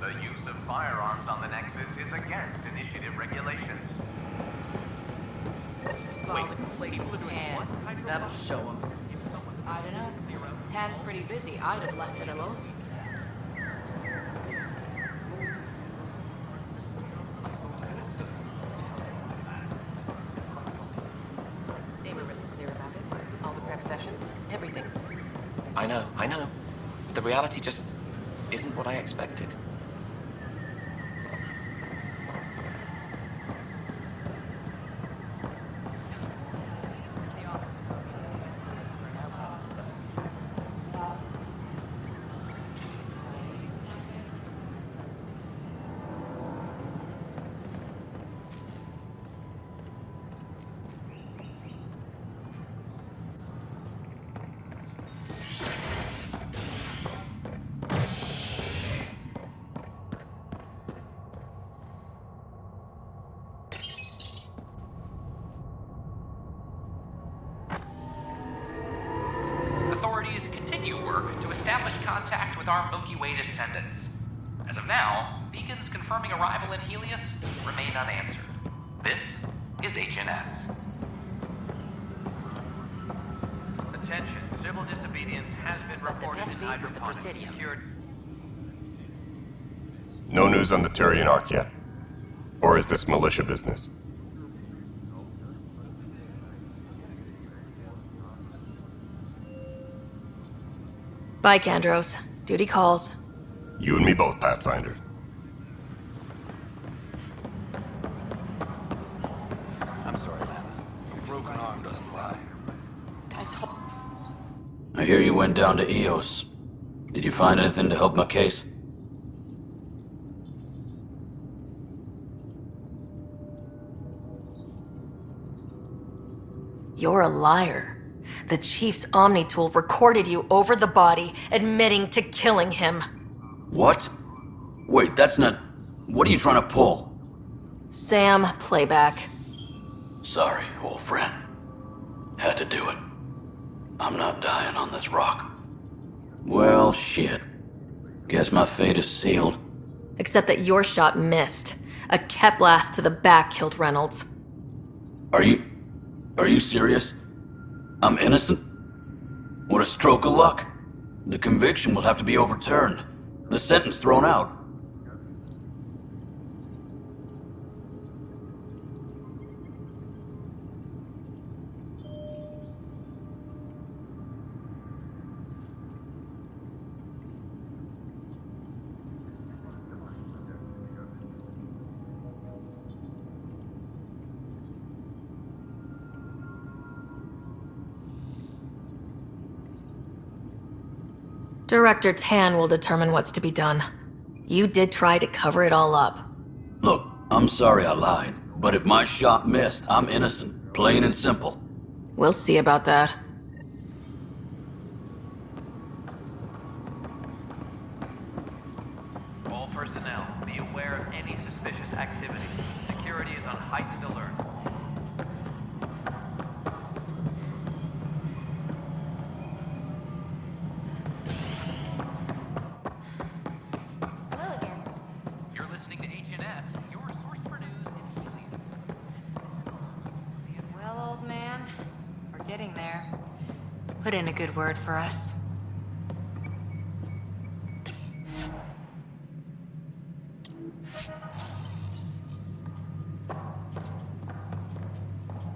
The use of firearms on the Nexus is against initiative regulations. File the complaint with Tan. That'll show him. I don't know. Tan's pretty busy. I'd have left it alone. They were really clear about it. All the prep sessions, everything. I know. The reality just isn't what I expected. Authorities continue work to establish contact with our Milky Way descendants. As of now, beacons confirming arrival in Helios remain unanswered. This is HNS. Attention, civil disobedience has been reported in hydroponic secured. No news on the Turian Ark yet? Or is this militia business? Bye, Kandros. Duty calls. You and me both, Pathfinder. I'm sorry, Lana. A broken arm doesn't lie. I hear you went down to Eos. Did you find anything to help my case? You're a liar. The Chief's Omni tool recorded you over the body, admitting to killing him. What? Wait, that's not... What are you trying to pull? Sam, playback. Sorry, old friend. Had to do it. I'm not dying on this rock. Well, shit. Guess my fate is sealed. Except that your shot missed. A Kep blast to the back killed Reynolds. Are you serious? I'm innocent? What a stroke of luck. The conviction will have to be overturned. The sentence thrown out. Director Tan will determine what's to be done. You did try to cover it all up. Look, I'm sorry I lied, but if my shot missed, I'm innocent. Plain and simple. We'll see about that. All personnel, be aware of any suspicious activity. Security is on heightened alert. Hello again. You're listening to HNS, your source for news in Helios. Well, old man, we're getting there. Put in a good word for us.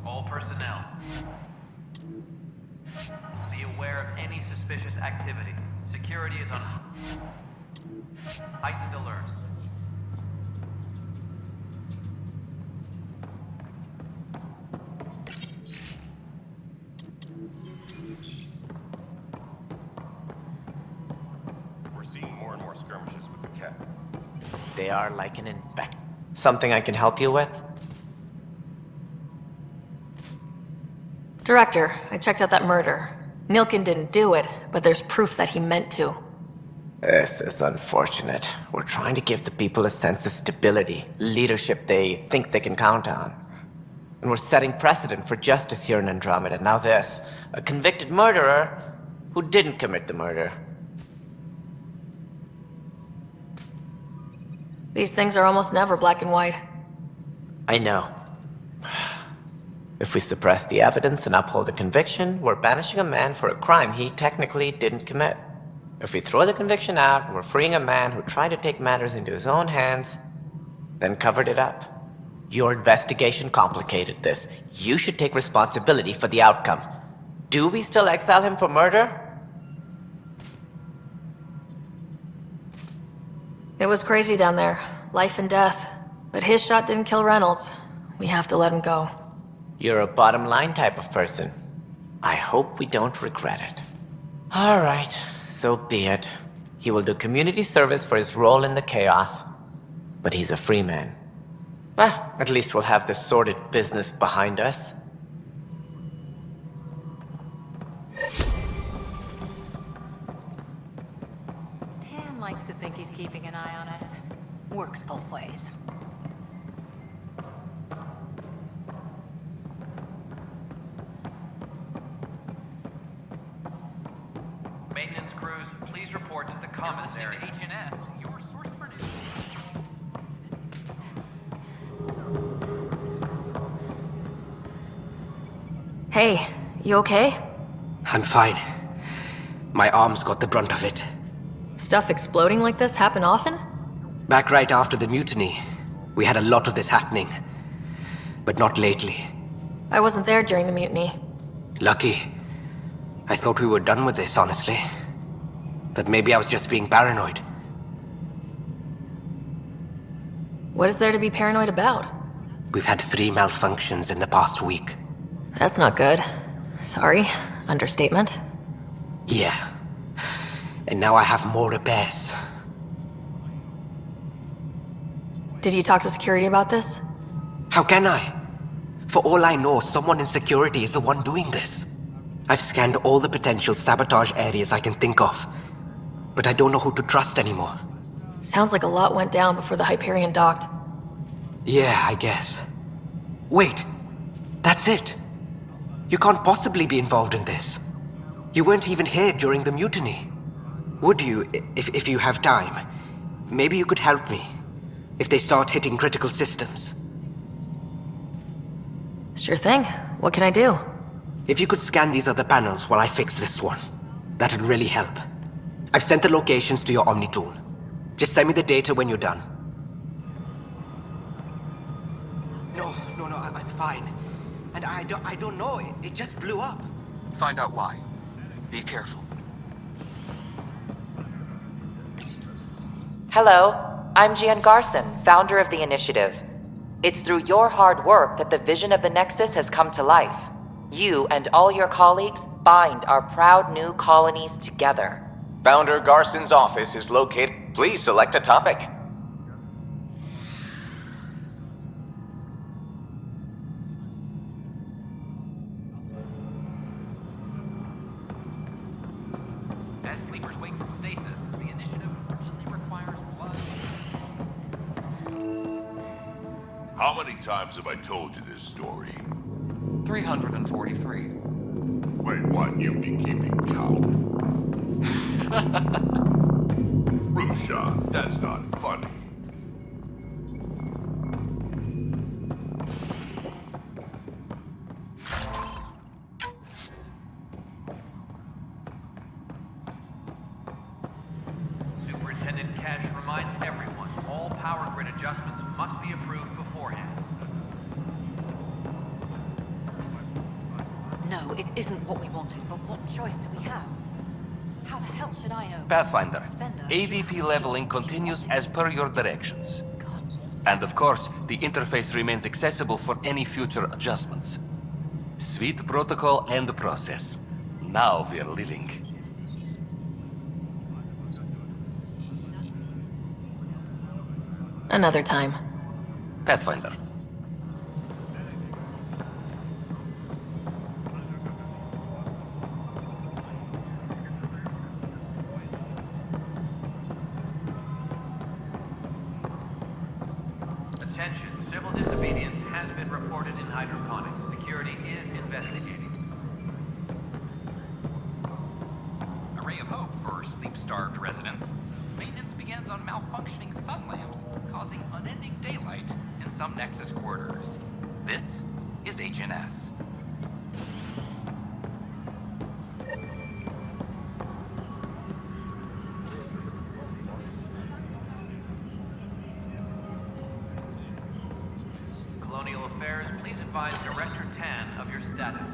All personnel, be aware of any suspicious activity. Security is on heightened alert. We're seeing more and more skirmishes with the Cat. They are like an infect. Something I can help you with? Director, I checked out that murder. Nilkin didn't do it, but there's proof that he meant to. This is unfortunate. We're trying to give the people a sense of stability, leadership they think they can count on. And we're setting precedent for justice here in Andromeda. Now this, a convicted murderer who didn't commit the murder. These things are almost never black and white. I know. If we suppress the evidence and uphold the conviction, we're banishing a man for a crime he technically didn't commit. If we throw the conviction out, we're freeing a man who tried to take matters into his own hands, then covered it up. Your investigation complicated this. You should take responsibility for the outcome. Do we still exile him for murder? It was crazy down there. Life and death. But his shot didn't kill Reynolds. We have to let him go. You're a bottom line type of person. I hope we don't regret it. All right, so be it. He will do community service for his role in the chaos. But he's a free man. Well, at least we'll have the sordid business behind us. Tam likes to think he's keeping an eye on us. Works both ways. Maintenance crews, please report to the commissary. You're listening to HNS, your source for news. Hey, you okay? I'm fine. My arms got the brunt of it. Stuff exploding like this happen often? Back right after the mutiny, we had a lot of this happening. But not lately. I wasn't there during the mutiny. Lucky. I thought we were done with this, honestly. That maybe I was just being paranoid. What is there to be paranoid about? We've had 3 malfunctions in the past week. That's not good. Sorry. Understatement. Yeah. And now I have more repairs. Did you talk to security about this? How can I? For all I know, someone in security is the one doing this. I've scanned all the potential sabotage areas I can think of. But I don't know who to trust anymore. Sounds like a lot went down before the Hyperion docked. Yeah, I guess. Wait. That's it. You can't possibly be involved in this. You weren't even here during the mutiny. Would you, if you have time? Maybe you could help me. If they start hitting critical systems. Sure thing. What can I do? If you could scan these other panels while I fix this one, that'd really help. I've sent the locations to your Omni tool. Just send me the data when you're done. No, I'm fine. And I don't know, it just blew up. Find out why. Be careful. Hello, I'm Gian Garson, founder of the initiative. It's through your hard work that the vision of the Nexus has come to life. You and all your colleagues bind our proud new colonies together. Founder Garson's office is located. Please select a topic. As sleepers wake from stasis, the initiative urgently requires blood. How many times have I told you this story? 343. Wait, what? You've been keeping count. Rusha, that's not funny. Superintendent Cash reminds everyone, all power grid adjustments must be approved beforehand. No, it isn't what we wanted, but what choice do we have? How the hell should I know? Pathfinder, Spender. AVP leveling continues as per your directions. And of course, the interface remains accessible for any future adjustments. Sweet protocol and process. Now we're living. Another time. Pathfinder. Attention, civil disobedience has been reported in hydroponics. Security is investigating. Array ray of hope for sleep-starved residents. Maintenance begins on malfunctioning sun lamps, causing unending daylight in some Nexus quarters. This is HNS. Colonial Affairs, please advise Director Tan of your status.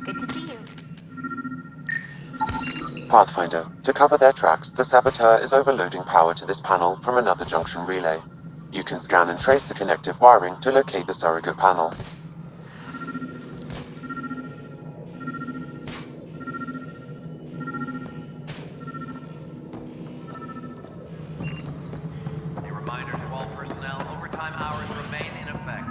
Good to see you. Pathfinder, to cover their tracks, the saboteur is overloading power to this panel from another junction relay. You can scan and trace the connective wiring to locate the surrogate panel. A reminder to all personnel, overtime hours remain in effect.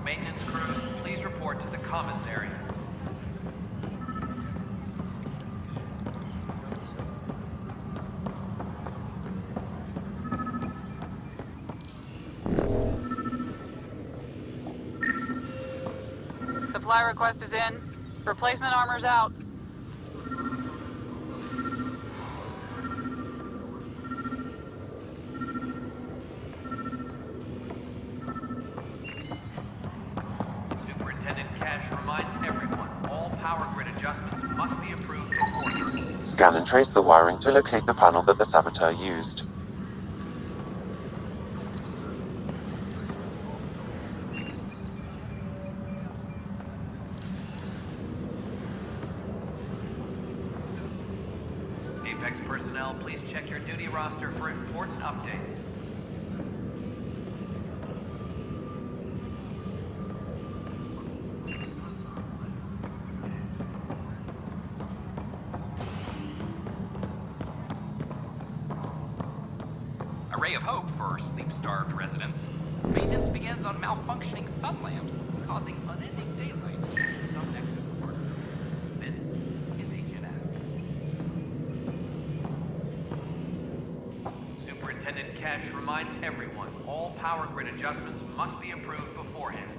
Maintenance crews, please report to the commons area. Supply request is in. Replacement armor's out. Superintendent Cash reminds everyone, all power grid adjustments must be approved beforehand. Scan and trace the wiring to locate the panel that the saboteur used. Apex personnel, please check your duty roster for important updates. A ray of hope for sleep-starved residents. Maintenance begins on malfunctioning sun lamps, causing unending daylight in some Nexus quarters. This is HNS. Superintendent Cash reminds everyone, all power grid adjustments must be approved beforehand.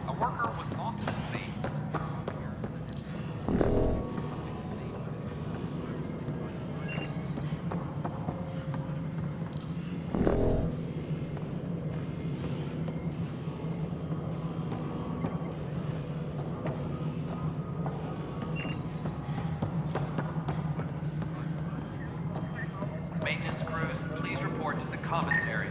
A worker was lost at sea. Maintenance crews, please report to the commons area.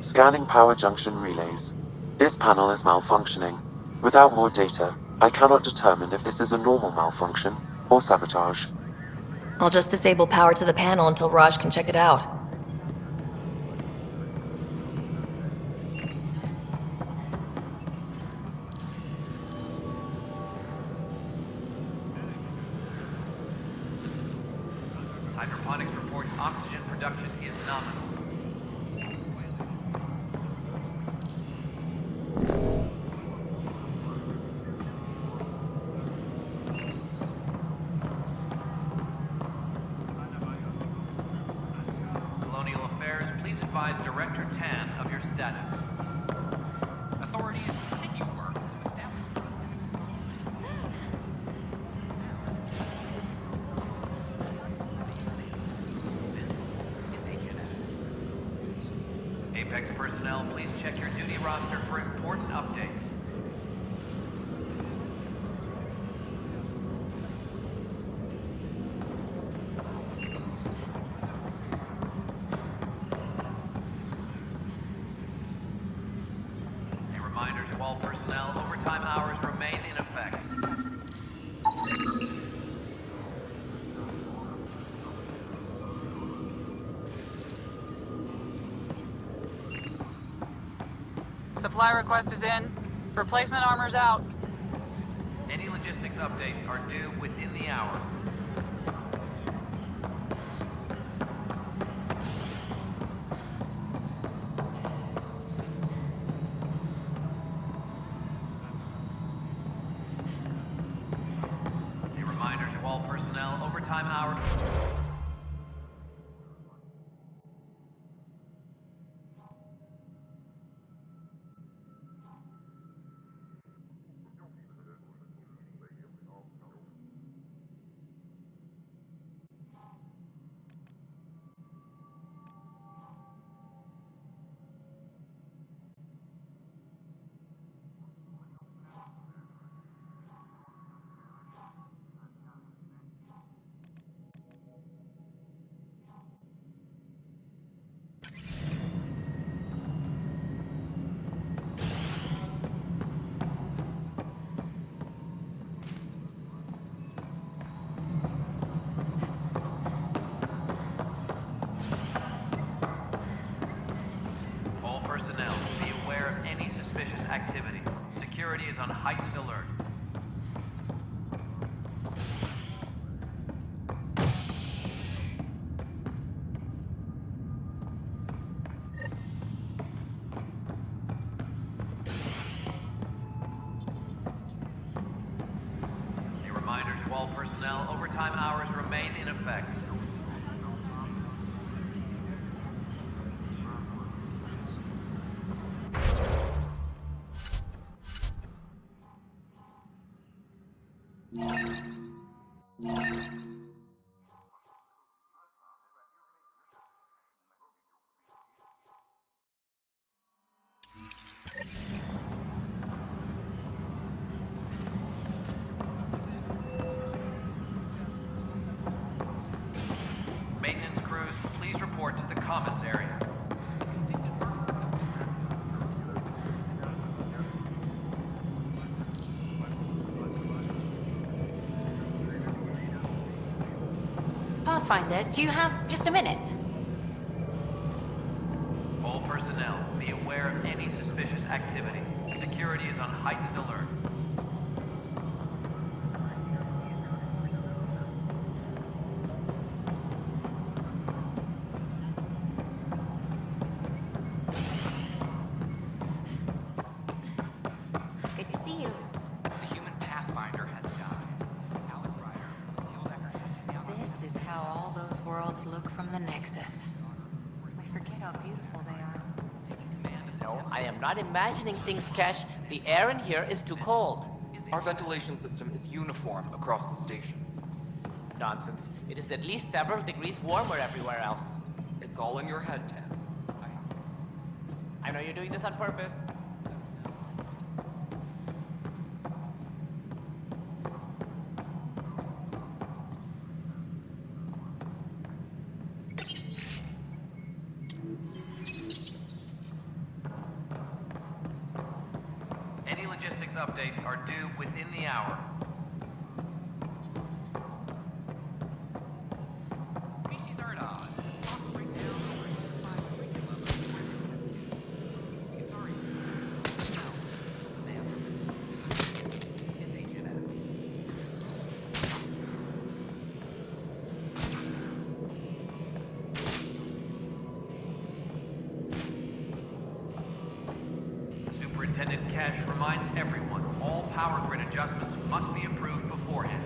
Scanning power junction relays. This panel is malfunctioning. Without more data, I cannot determine if this is a normal malfunction or sabotage. I'll just disable power to the panel until Raj can check it out. Hydroponics reports oxygen production is nominal. Colonial Affairs, please advise Director Tan of your status. Authorities continue work to establish. Apex personnel, please check your duty roster for important updates. A reminder to all personnel, overtime hours remain in effect. Supply request is in. Replacement armor's out. Any logistics updates are due within the hour. A reminder to all personnel, overtime hours. All personnel, be aware of any suspicious activity. Security is on heightened alert. A reminder to all personnel, overtime hours remain in effect. Maintenance crews, please report to the commons area. Pathfinder, do you have just a minute? All personnel, be aware of any suspicious activity. Security is on heightened alert. Good to see you. The human Pathfinder has died. Alan Ryder, Hildecker, This is how all those worlds look from the Nexus. We forget how beautiful they are. No, I am not imagining things, Kesh. The air in here is too cold. Our ventilation system is uniform across the station. Nonsense. It is at least several degrees warmer everywhere else. It's all in your head, Tan. I know you're doing this on purpose. Any logistics updates are due within the hour. Species are at odds. Superintendent Cash reminds everyone, all power grid adjustments must be approved beforehand.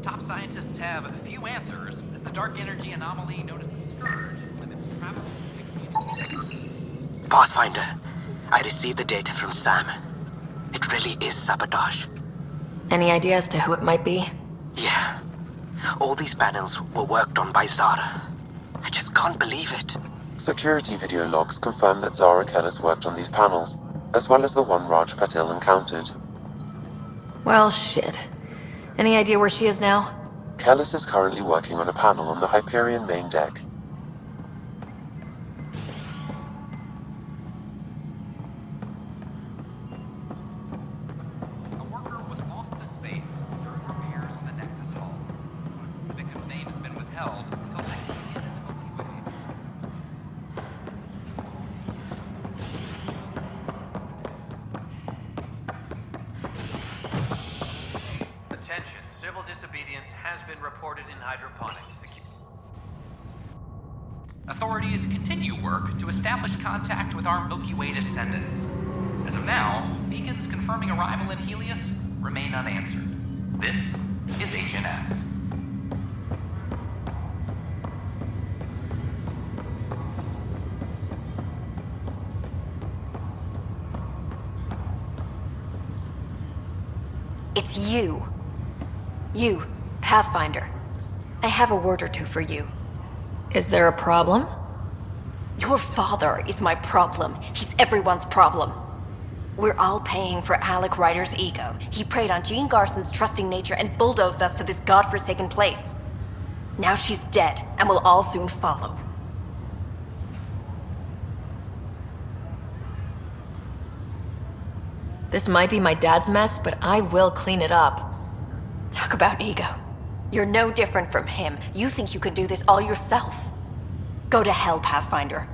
Top scientists have a few answers, as the dark energy anomaly known as the Scourge limits travel. Pathfinder, I received the data from Sam. It really is sabotage. Any idea as to who it might be? Yeah. All these panels were worked on by Zara. I just can't believe it. Security video logs confirm that Zara Kellis worked on these panels, as well as the one Raj Patil encountered. Well, shit. Any idea where she is now? Kellis is currently working on a panel on the Hyperion main deck. A worker was lost to space during repairs on the Nexus hull. The victim's name has been withheld until next weekend in the Milky Way. recorded in hydroponics. Authorities continue work to establish contact with our Milky Way descendants. As of now, beacons confirming arrival in Helios remain unanswered. This is HNS. It's you. You, Pathfinder. I have a word or two for you. Is there a problem? Your father is my problem. He's everyone's problem. We're all paying for Alec Ryder's ego. He preyed on Jean Garson's trusting nature and bulldozed us to this godforsaken place. Now she's dead, and we'll all soon follow. This might be my dad's mess, but I will clean it up. Talk about ego. You're no different from him. You think you can do this all yourself. Go to hell, Pathfinder.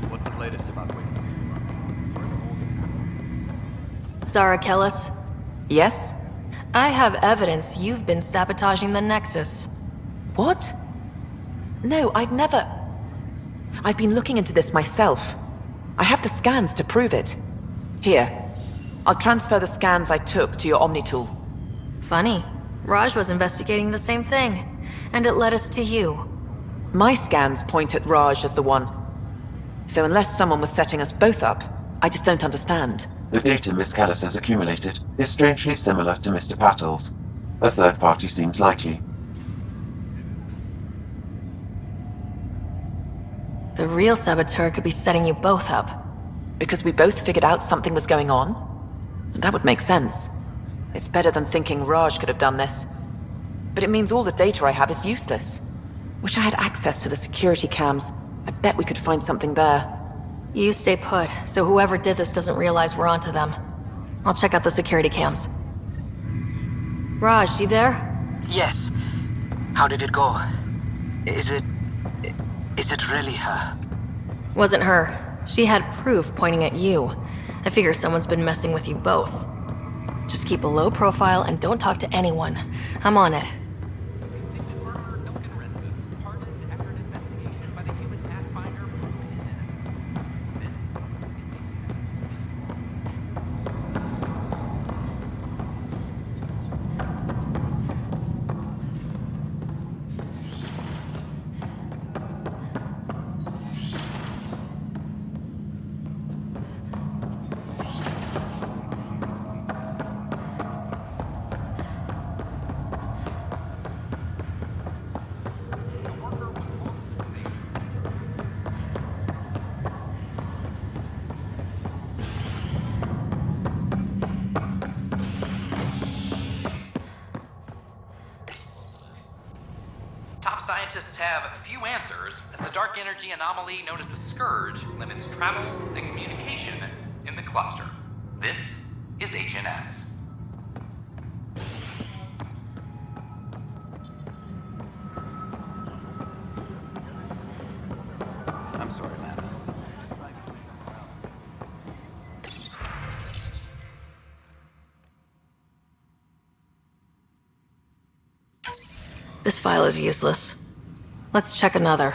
What's the latest about Wing? Zara Kellis? Yes? I have evidence you've been sabotaging the Nexus. What? No, I'd never... I've been looking into this myself. I have the scans to prove it. Here, I'll transfer the scans I took to your Omni tool. Funny. Raj was investigating the same thing, and it led us to you. My scans point at Raj as the one. So unless someone was setting us both up, I just don't understand. The data Miss Callis has accumulated is strangely similar to Mr. Patel's. A third party seems likely. The real saboteur could be setting you both up. Because we both figured out something was going on? That would make sense. It's better than thinking Raj could have done this. But it means all the data I have is useless. Wish I had access to the security cams. I bet we could find something there. You stay put, so whoever did this doesn't realize we're onto them. I'll check out the security cams. Raj, you there? Yes. How did it go? Is it really her? Wasn't her. She had proof pointing at you. I figure someone's been messing with you both. Just keep a low profile and don't talk to anyone. I'm on it. Scientists have few answers, as the dark energy anomaly known as the Scourge limits travel and communication in the cluster. This is HNS. I'm sorry, man. This file is useless. Let's check another.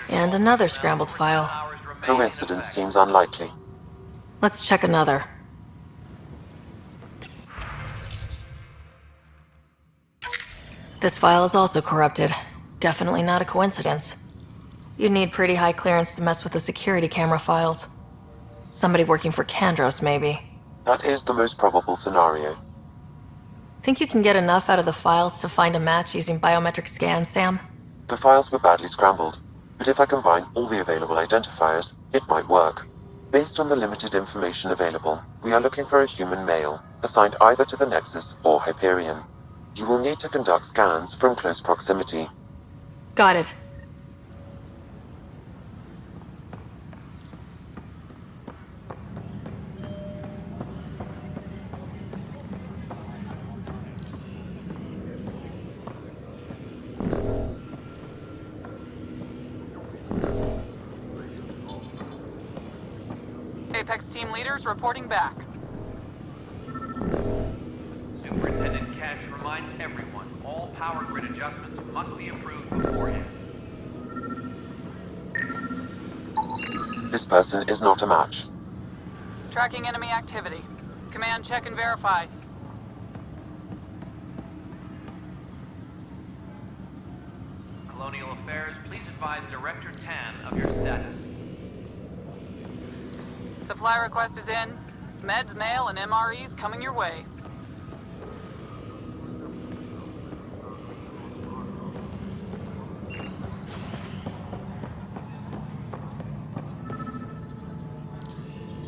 And another scrambled file. Coincidence seems unlikely. Let's check another. This file is also corrupted. Definitely not a coincidence. You'd need pretty high clearance to mess with the security camera files. Somebody working for Kandros, maybe. That is the most probable scenario. Think you can get enough out of the files to find a match using biometric scans, Sam? The files were badly scrambled, but if I combine all the available identifiers, it might work. Based on the limited information available, we are looking for a human male, assigned either to the Nexus or Hyperion. You will need to conduct scans from close proximity. Got it. Apex team leaders reporting back. Superintendent Cash reminds everyone all power grid adjustments must be approved beforehand. This person is not a match. Tracking enemy activity. Command, check and verify. Colonial Affairs, please advise Director Tan of your status. Supply request is in. Meds, mail, and MREs coming your way.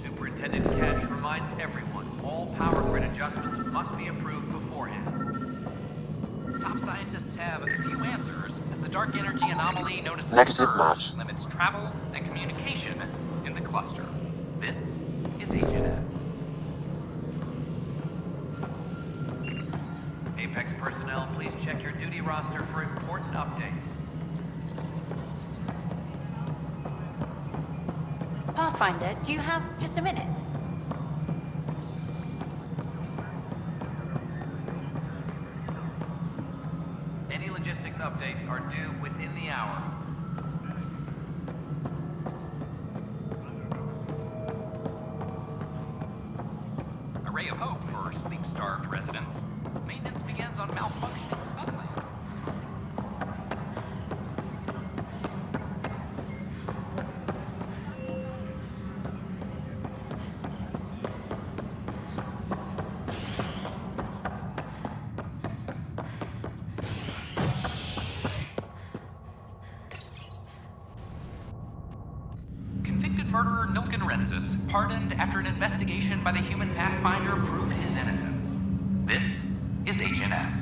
Superintendent Cash reminds everyone all power grid adjustments must be approved beforehand. Top scientists have a few answers, as the dark energy anomaly known as the Negative Surge match. limits travel and communication in the cluster. This is HNS. Apex personnel, please check your duty roster for important updates. Pathfinder, do you have just a minute? Any logistics updates are due within the hour. A ray of hope for sleep-starved residents. Maintenance begins on malfunctioning sunlight. Convicted murderer Nilken Rensis, pardoned after an investigation by the human Pathfinder proved his innocence. This is HNS.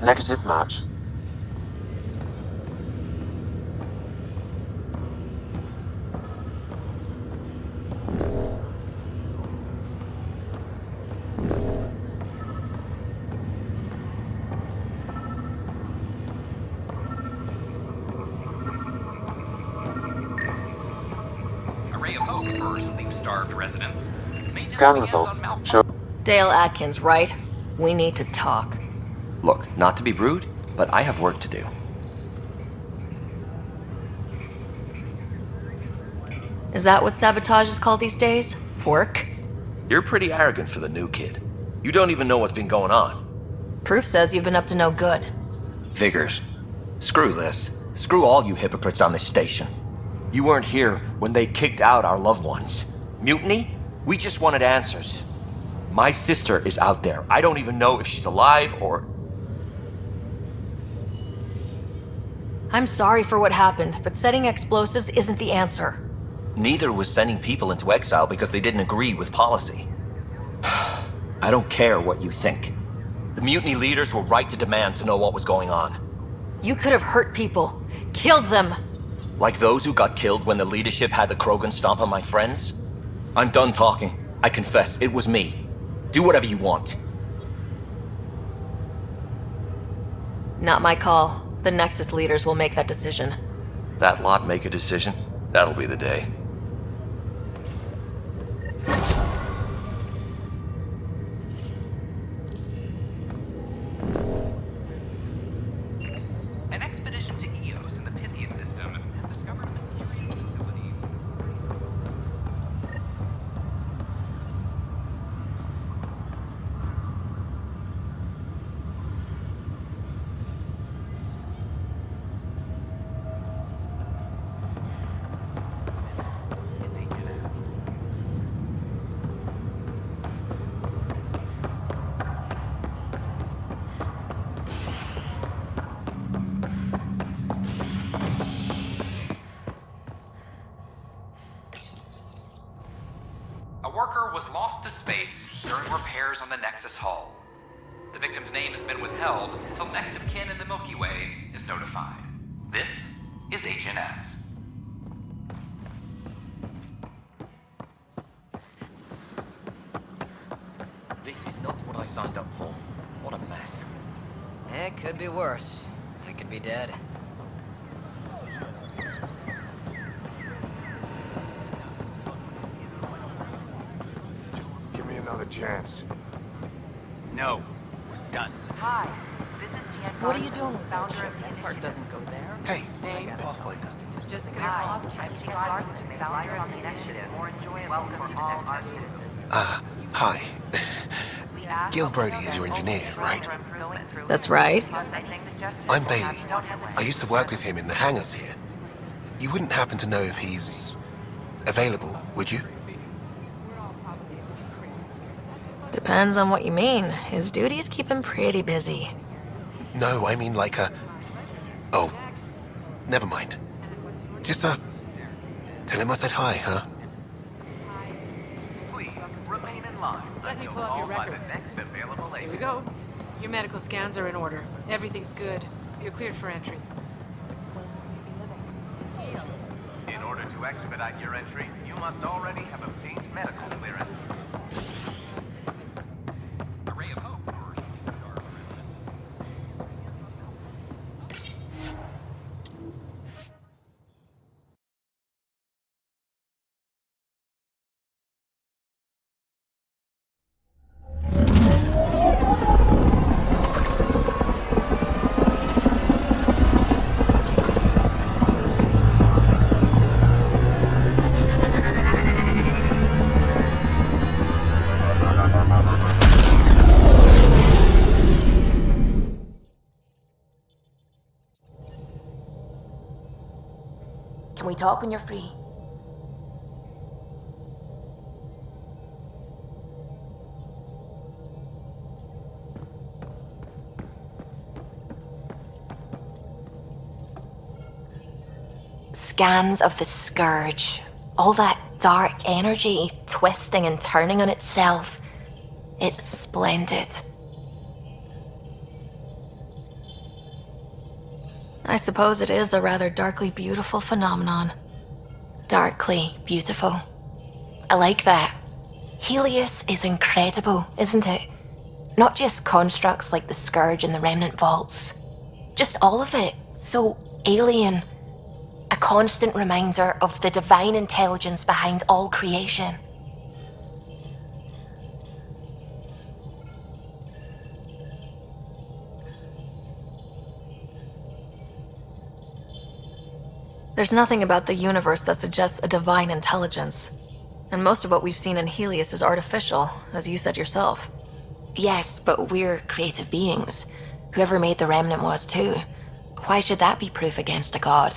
Negative match. A ray of hope for sleep-starved residents. Maintenance Scan begins results on show. Dale Atkins, right? We need to talk. Look, not to be rude, but I have work to do. Is that what sabotage is called these days? Work? You're pretty arrogant for the new kid. You don't even know what's been going on. Proof says you've been up to no good. Figures. Screw this. Screw all you hypocrites on this station. You weren't here when they kicked out our loved ones. Mutiny? We just wanted answers. My sister is out there. I don't even know if she's alive or... I'm sorry for what happened, but setting explosives isn't the answer. Neither was sending people into exile because they didn't agree with policy. I don't care what you think. The mutiny leaders were right to demand to know what was going on. You could have hurt people. Killed them. Like those who got killed when the leadership had the Krogan stomp on my friends? I'm done talking. I confess, it was me. Do whatever you want. Not my call. The Nexus leaders will make that decision. That lot make a decision? That'll be the day. An expedition to Eos in the Pythia system has discovered a mysterious facility. Nexus Hall. The victim's name has been withheld until next of kin in the Milky Way is notified. This is HNS. This is not what I signed up for. What a mess. It could be worse. We could be dead. Just give me another chance. No, we're done. Hi, this is Jan. What are you doing with that ship? That part doesn't go there. Hey, Name? Pathfinder. Just a Hi, I'm Gian Larson, founder of the initiative. More enjoyable. Welcome to all our students. Hi. Gil Brody is your engineer, right? That's right. I'm Bailey. I used to work with him in the hangars here. You wouldn't happen to know if he's available, would you? Depends on what you mean. His duties keep him pretty busy. No, I mean like a... Oh, never mind. Just, tell him I said hi, huh? Please remain in line. Let me pull up your By the records. next available Here we agent. go. Your medical scans are in order. Everything's good. You're cleared for entry. In order to expedite your entry, you must already have obtained medical clearance. A ray of hope. Can we talk when you're free? Scans of the Scourge. All that dark energy twisting and turning on itself. It's splendid. I suppose it is a rather darkly beautiful phenomenon. Darkly beautiful. I like that. Helios is incredible, isn't it? Not just constructs like the Scourge and the Remnant Vaults. Just all of it. So alien. A constant reminder of the divine intelligence behind all creation. There's nothing about the universe that suggests a divine intelligence. And most of what we've seen in Helios is artificial, as you said yourself. Yes, but we're creative beings. Whoever made the Remnant was too. Why should that be proof against a god?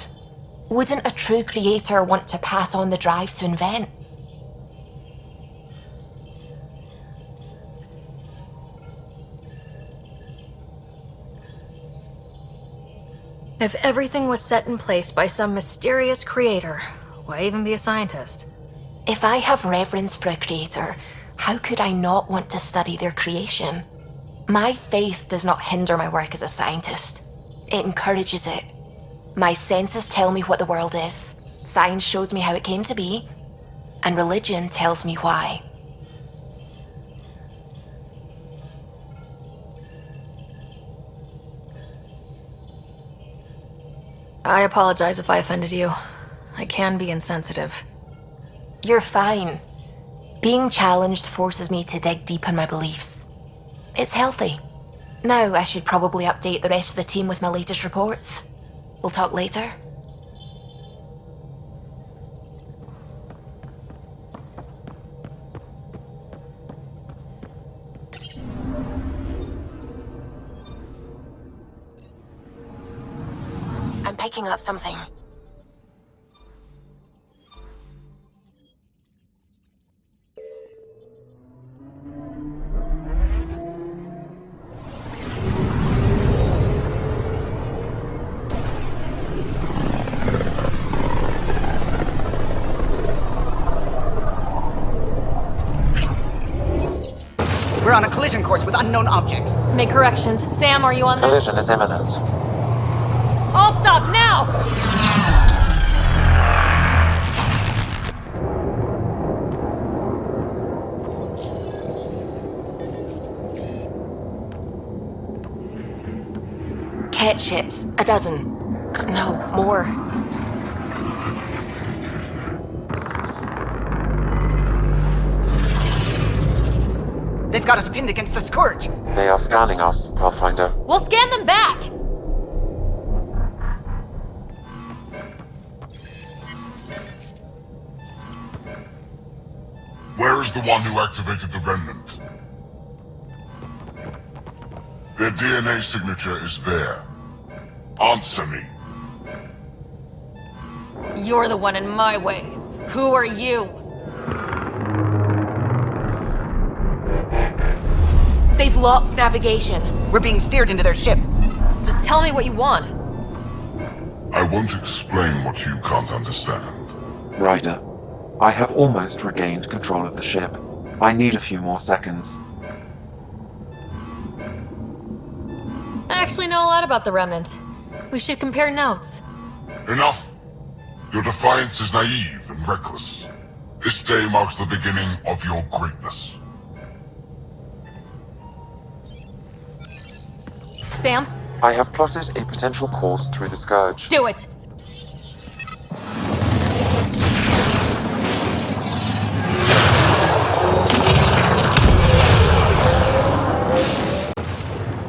Wouldn't a true creator want to pass on the drive to invent? If everything was set in place by some mysterious creator, why even be a scientist? If I have reverence for a creator, how could I not want to study their creation? My faith does not hinder my work as a scientist. It encourages it. My senses tell me what the world is. Science shows me how it came to be. And religion tells me why. I apologize if I offended you. I can be insensitive. You're fine. Being challenged forces me to dig deep in my beliefs. It's healthy. Now I should probably update the rest of the team with my latest reports. We'll talk later. I'm picking up something. We're on a collision course with unknown objects. Make corrections. Sam, are you on this? Collision is imminent. All stop now! Cat ships. 12. No, more. They've got us pinned against the Scourge. They are scanning us, Pathfinder. We'll scan them back! Where is the one who activated the Remnant? Their DNA signature is there. Answer me. You're the one in my way. Who are you? They've lost navigation. We're being steered into their ship. Just tell me what you want. I won't explain what you can't understand. Ryder, I have almost regained control of the ship. I need a few more seconds. I actually know a lot about the Remnant. We should compare notes. Enough! Your defiance is naive and reckless. This day marks the beginning of your greatness. Sam? I have plotted a potential course through the Scourge. Do it!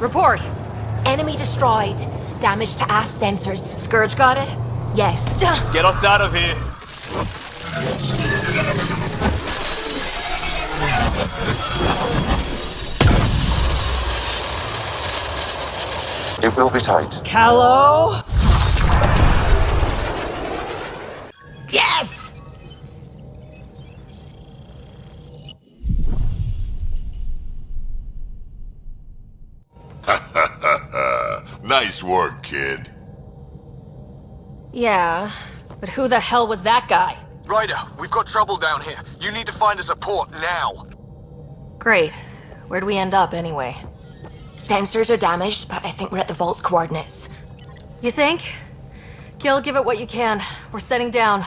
Report! Enemy destroyed. Damage to aft sensors. Scourge got it? Yes. Get us out of here! It will be tight. Callow? Yes! Nice work, kid. Yeah, but who the hell was that guy? Ryder, we've got trouble down here. You need to find us a port now. Great. Where'd we end up anyway? Sensors are damaged, but I think we're at the vault's coordinates. You think? Gil, give it what you can. We're setting down.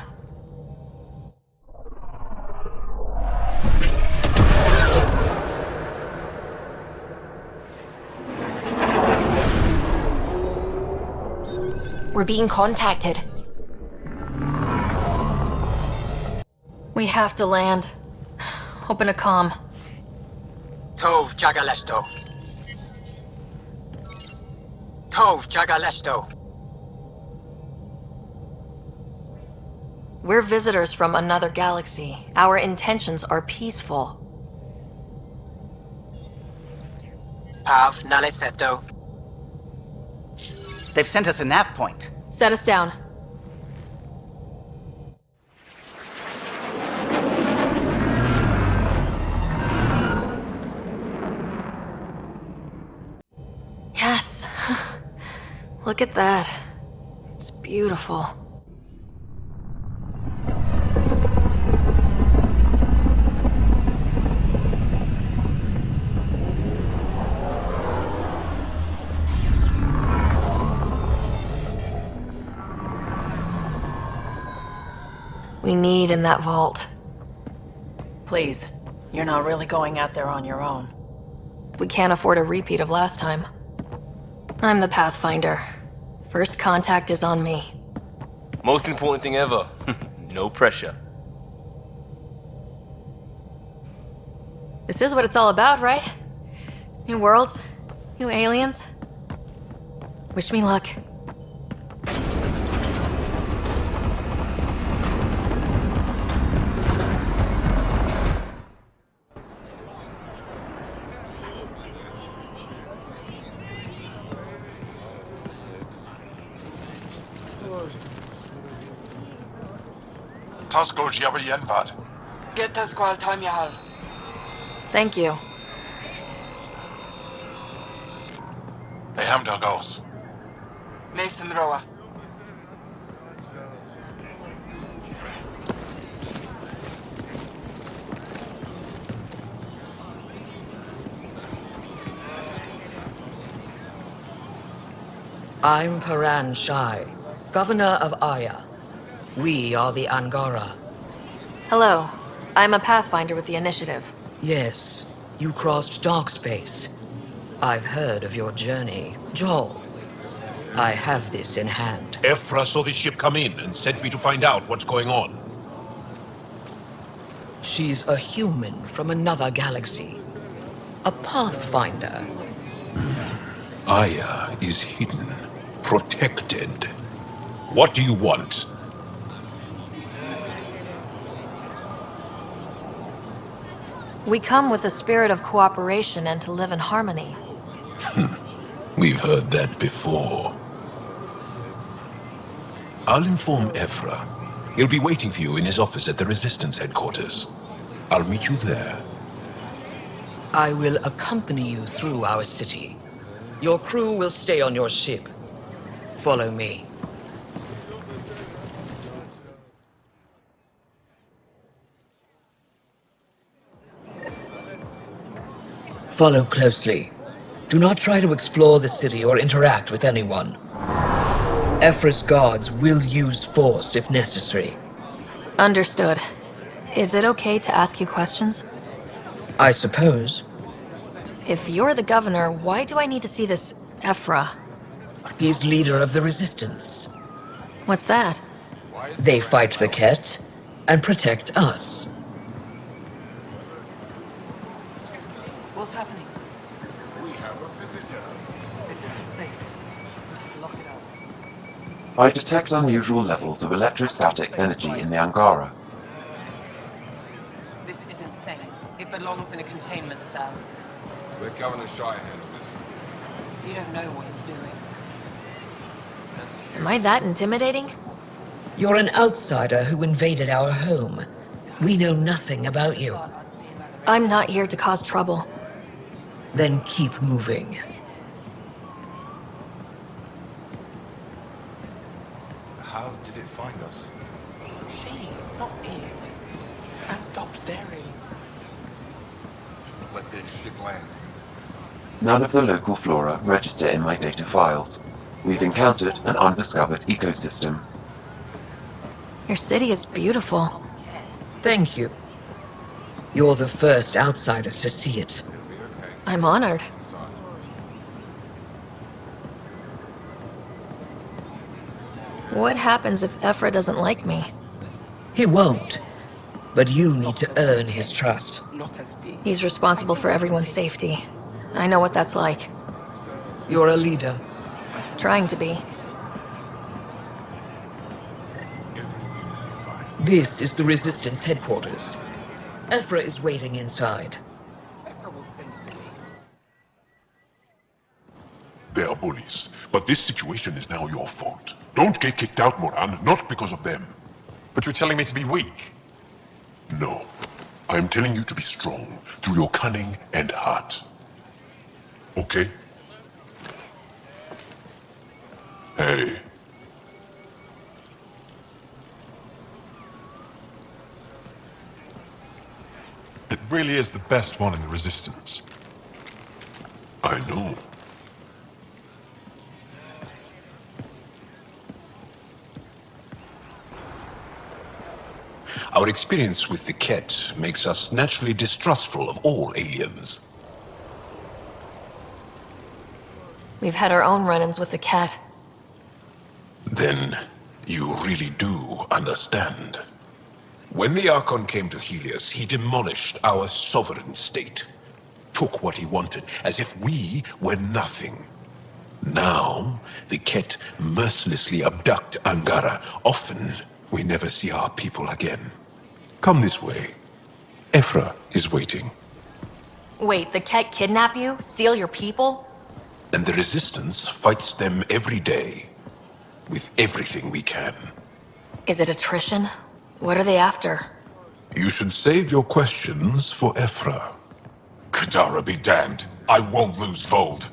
We're being contacted. We have to land. Open a comm. Tov Jagalesto. Tov Jagalesto. We're visitors from another galaxy. Our intentions are peaceful. Av Naleseto. They've sent us a nav point. Set us down. Yes. Look at that. It's beautiful. We need in that vault. Please, you're not really going out there on your own. We can't afford a repeat of last time. I'm the Pathfinder. First contact is on me. Most important thing ever. No pressure. This is what it's all about, right? New worlds, new aliens. Wish me luck. Tasco Jiabayenvad. Get us Squal Tamyahal. Thank you. They hamdar goes. Nathan Roa. I'm Paran Shai, Governor of Aya. We are the Angara. Hello. I'm a Pathfinder with the Initiative. Yes, you crossed dark space. I've heard of your journey, Joel. I have this in hand. Ephra saw the ship come in and sent me to find out what's going on. She's a human from another galaxy. A Pathfinder. Aya is hidden, protected. What do you want? We come with a spirit of cooperation and to live in harmony. We've heard that before. I'll inform Ephra. He'll be waiting for you in his office at the Resistance headquarters. I'll meet you there. I will accompany you through our city. Your crew will stay on your ship. Follow me. Follow closely. Do not try to explore the city or interact with anyone. Ephra's guards will use force if necessary. Understood. Is it okay to ask you questions? I suppose. If you're the governor, why do I need to see this Ephra? He's leader of the Resistance. What's that? They fight the Ket and protect us. What's happening? We have a visitor. This isn't safe. We should lock it up. I detect unusual levels of electrostatic energy in the Angara. This is insane. It belongs in a containment cell. Let Governor Shai handle this. You don't know what you're doing. Am I that intimidating? You're an outsider who invaded our home. We know nothing about you. I'm not here to cause trouble. Then keep moving. How did it find us? She, not it. And stop staring. Let the ship land. None of the local flora register in my data files. We've encountered an undiscovered ecosystem. Your city is beautiful. Thank you. You're the first outsider to see it. I'm honored. What happens if Ephra doesn't like me? He won't. But you need to earn his trust. He's responsible for everyone's safety. I know what that's like. You're a leader. Trying to be. This is the Resistance headquarters. Ephra is waiting inside. They are bullies, but this situation is now your fault. Don't get kicked out, Moran, not because of them. But you're telling me to be weak. No. I am telling you to be strong through your cunning and heart. Okay? Hey. It really is the best one in the Resistance. I know. Our experience with the Ket makes us naturally distrustful of all aliens. We've had our own run-ins with the cat. Then you really do understand. When the Archon came to Helios, he demolished our sovereign state. Took what he wanted, as if we were nothing. Now, the Ket mercilessly abduct Angara. Often, we never see our people again. Come this way. Ephra is waiting. Wait, the cat kidnap you? Steal your people? And the Resistance fights them every day. With everything we can. Is it attrition? What are they after? You should save your questions for Ephra. Kadara be damned. I won't lose Vold.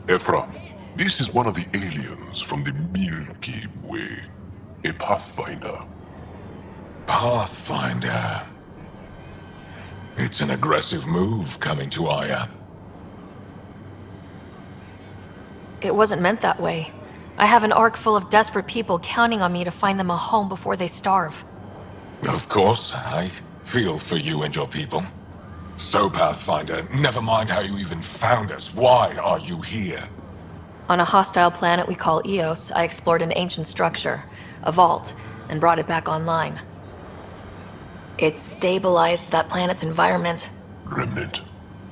Ephra, this is one of the aliens from the Milky Way. A Pathfinder. Pathfinder. It's an aggressive move coming to Aya. It wasn't meant that way. I have an ark full of desperate people counting on me to find them a home before they starve. Of course, I feel for you and your people. So, Pathfinder, never mind how you even found us. Why are you here? On a hostile planet we call Eos, I explored an ancient structure, a vault, and brought it back online. It stabilized that planet's environment. Remnant.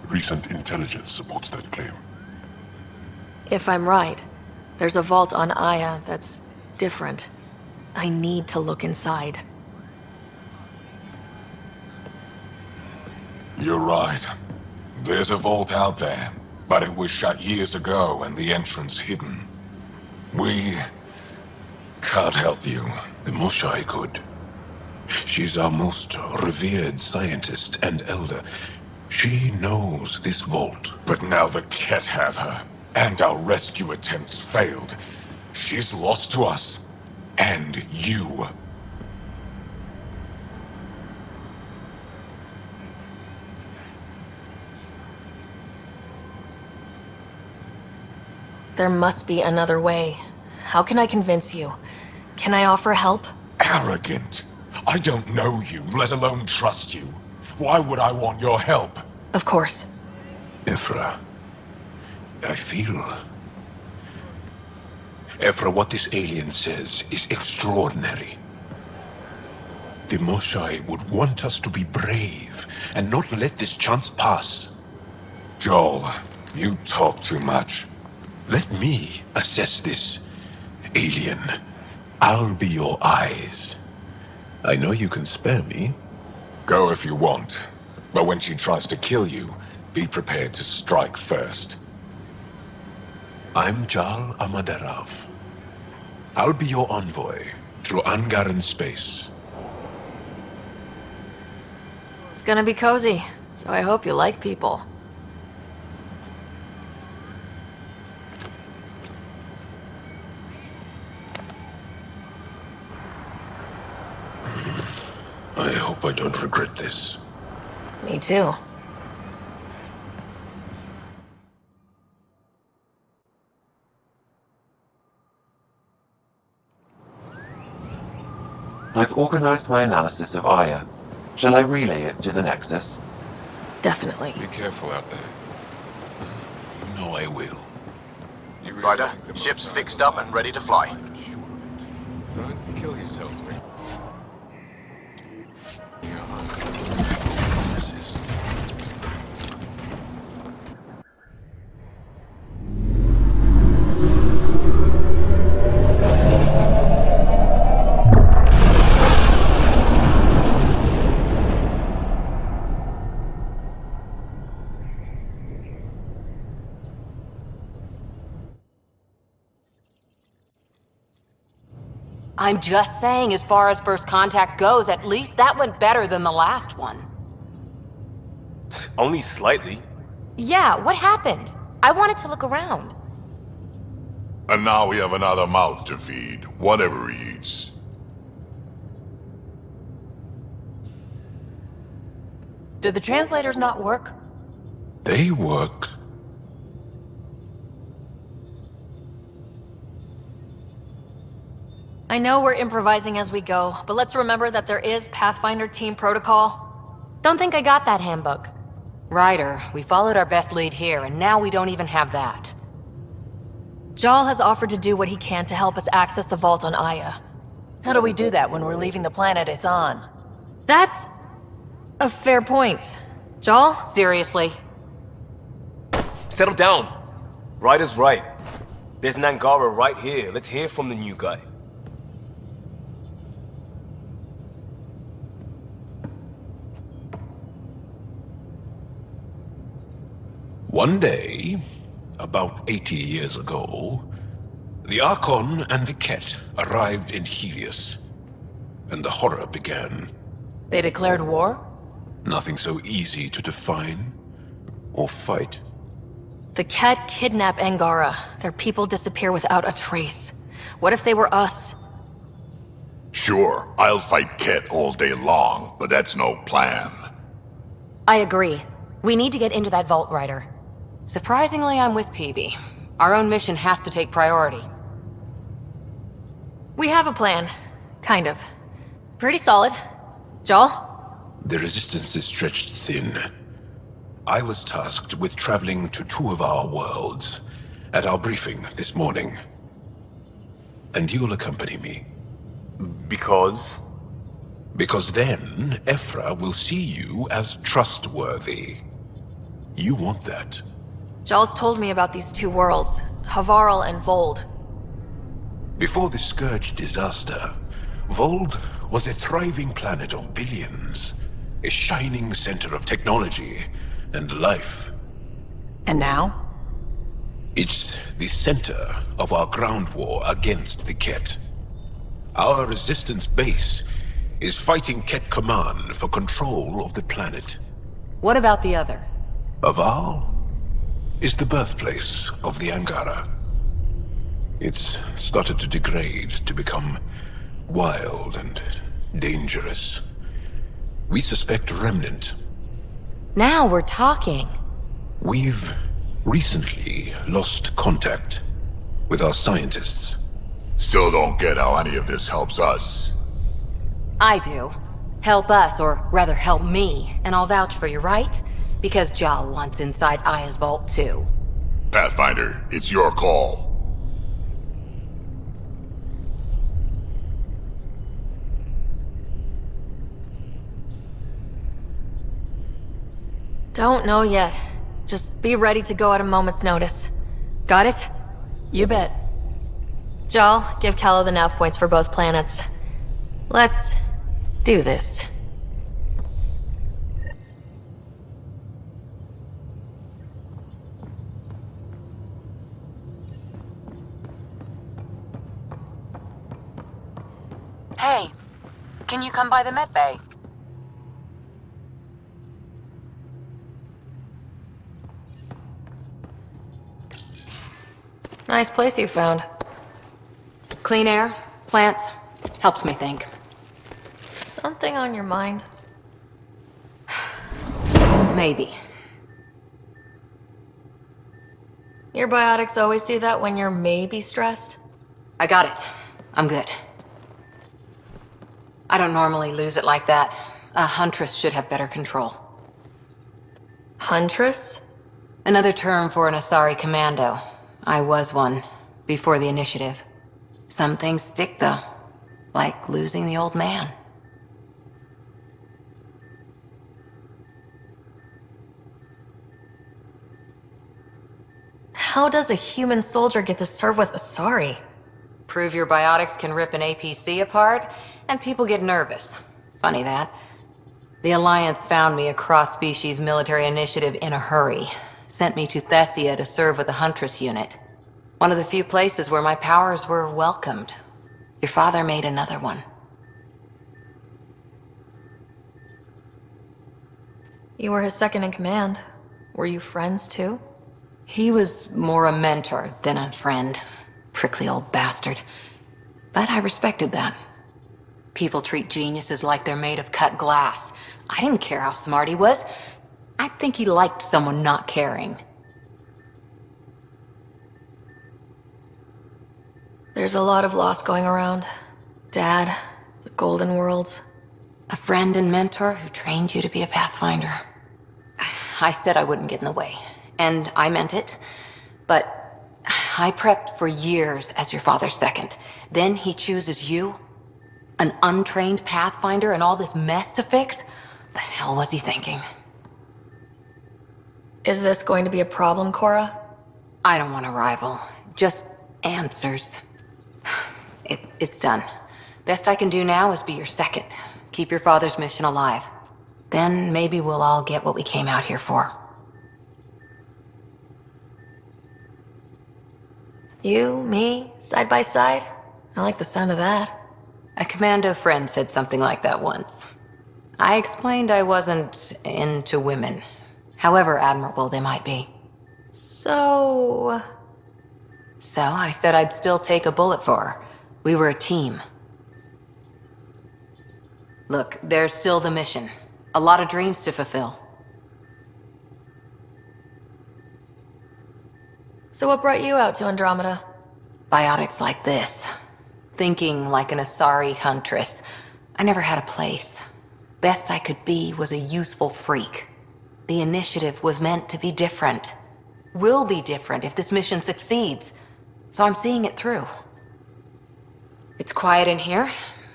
Recent intelligence supports that claim. If I'm right, there's a vault on Aya that's different. I need to look inside. You're right. There's a vault out there, but it was shut years ago and the entrance hidden. We can't help you. The Moshai could. She's our most revered scientist and elder. She knows this vault. But now the Ket have her, and our rescue attempts failed. She's lost to us, and you. There must be another way. How can I convince you? Can I offer help? Arrogant. I don't know you, let alone trust you. Why would I want your help? Of course. Ephra, I feel... Ephra, what this alien says is extraordinary. The Moshai would want us to be brave and not let this chance pass. Joel, you talk too much. Let me assess this, alien. I'll be your eyes. I know you can spare me. Go if you want, but when she tries to kill you, be prepared to strike first. I'm Jal Amaderav. I'll be your envoy through Angaran space. It's gonna be cozy, so I hope you like people. I hope I don't regret this. Me too. I've organized my analysis of Aya. Shall I relay it to the Nexus? Definitely. Be careful out there. You know I will. Ryder, ship's fixed up and ready to fly. Don't kill yourself, Rick. I'm just saying, as far as first contact goes, at least that went better than the last one. Only slightly. Yeah, what happened? I wanted to look around. And now we have another mouth to feed, whatever he eats. Did the translators not work? They work. I know we're improvising as we go, but let's remember that there is Pathfinder team protocol. Don't think I got that handbook. Ryder, we followed our best lead here, and now we don't even have that. Jal has offered to do what he can to help us access the vault on Aya. How do we do that when we're leaving the planet it's on? That's a fair point. Jal? Seriously? Settle down. Ryder's right. There's an Angara right here. Let's hear from the new guy. One day, about 80 years ago, the Archon and the Ket arrived in Helios, and the horror began. They declared war? Nothing so easy to define or fight. The Ket kidnap Angara. Their people disappear without a trace. What if they were us? Sure, I'll fight Ket all day long, but that's no plan. I agree. We need to get into that vault, Ryder. Surprisingly, I'm with PB. Our own mission has to take priority. We have a plan. Kind of. Pretty solid. Joel? The resistance is stretched thin. I was tasked with traveling to two of our worlds at our briefing this morning. And you'll accompany me. Because? Because then, Ephra will see you as trustworthy. You want that. Joel's told me about these two worlds, Havarl and Vold. Before the Scourge disaster, Vold was a thriving planet of billions. A shining center of technology and life. And now? It's the center of our ground war against the Ket. Our resistance base is fighting Ket Command for control of the planet. What about the other? Havarl is the birthplace of the Angara. It's started to degrade, to become wild and dangerous. We suspect Remnant. Now we're talking. We've recently lost contact with our scientists. Still don't get how any of this helps us. I do. Help us, or rather help me, and I'll vouch for you, right? Because Jal wants inside Aya's vault too. Pathfinder, it's your call. Don't know yet. Just be ready to go at a moment's notice. Got it? You bet. Jal, give Kello the nav points for both planets. Let's do this. Hey, can you come by the med bay? Nice place you found. Clean air, plants, helps me think. Something on your mind? Maybe. Your biotics always do that when you're maybe stressed? I got it. I'm good. I don't normally lose it like that. A huntress should have better control. Huntress? Another term for an Asari commando. I was one, before the initiative. Some things stick, though. Like losing the old man. How does a human soldier get to serve with Asari? Prove your biotics can rip an APC apart, and people get nervous. Funny that. The Alliance found me a cross-species military initiative in a hurry. Sent me to Thessia to serve with the Huntress unit. One of the few places where my powers were welcomed. Your father made another one. You were his second in command. Were you friends too? He was more a mentor than a friend. Prickly old bastard. But I respected that. People treat geniuses like they're made of cut glass. I didn't care how smart he was. I think he liked someone not caring. There's a lot of loss going around. Dad, the Golden Worlds. A friend and mentor who trained you to be a Pathfinder. I said I wouldn't get in the way. And I meant it. But I prepped for years as your father's second. Then he chooses you? An untrained Pathfinder and all this mess to fix? The hell was he thinking? Is this going to be a problem, Cora? I don't want a rival. Just answers. It's done. Best I can do now is be your second. Keep your father's mission alive. Then maybe we'll all get what we came out here for. You, me, side by side? I like the sound of that. A commando friend said something like that once. I explained I wasn't into women. However admirable they might be. So I said I'd still take a bullet for her. We were a team. Look, there's still the mission. A lot of dreams to fulfill. So what brought you out to Andromeda? Biotics like this. Thinking like an Asari huntress. I never had a place. Best I could be was a useful freak. The initiative was meant to be different. Will be different if this mission succeeds. So I'm seeing it through. It's quiet in here.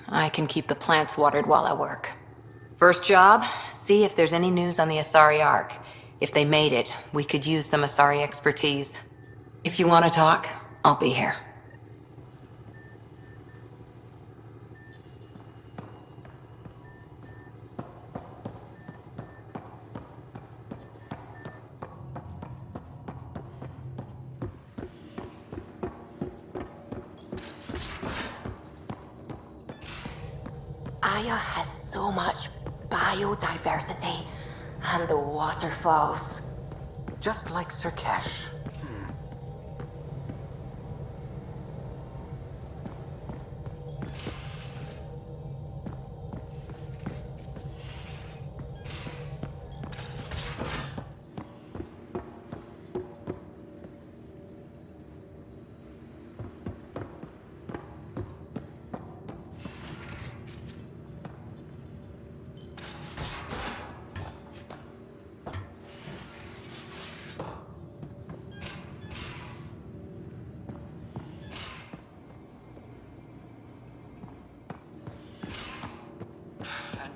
I can keep the plants watered while I work. First job, see if there's any news on the Asari Ark. If they made it, we could use some Asari expertise. If you want to talk, I'll be here. Aya has so much biodiversity and the waterfalls. Just like Sirkesh.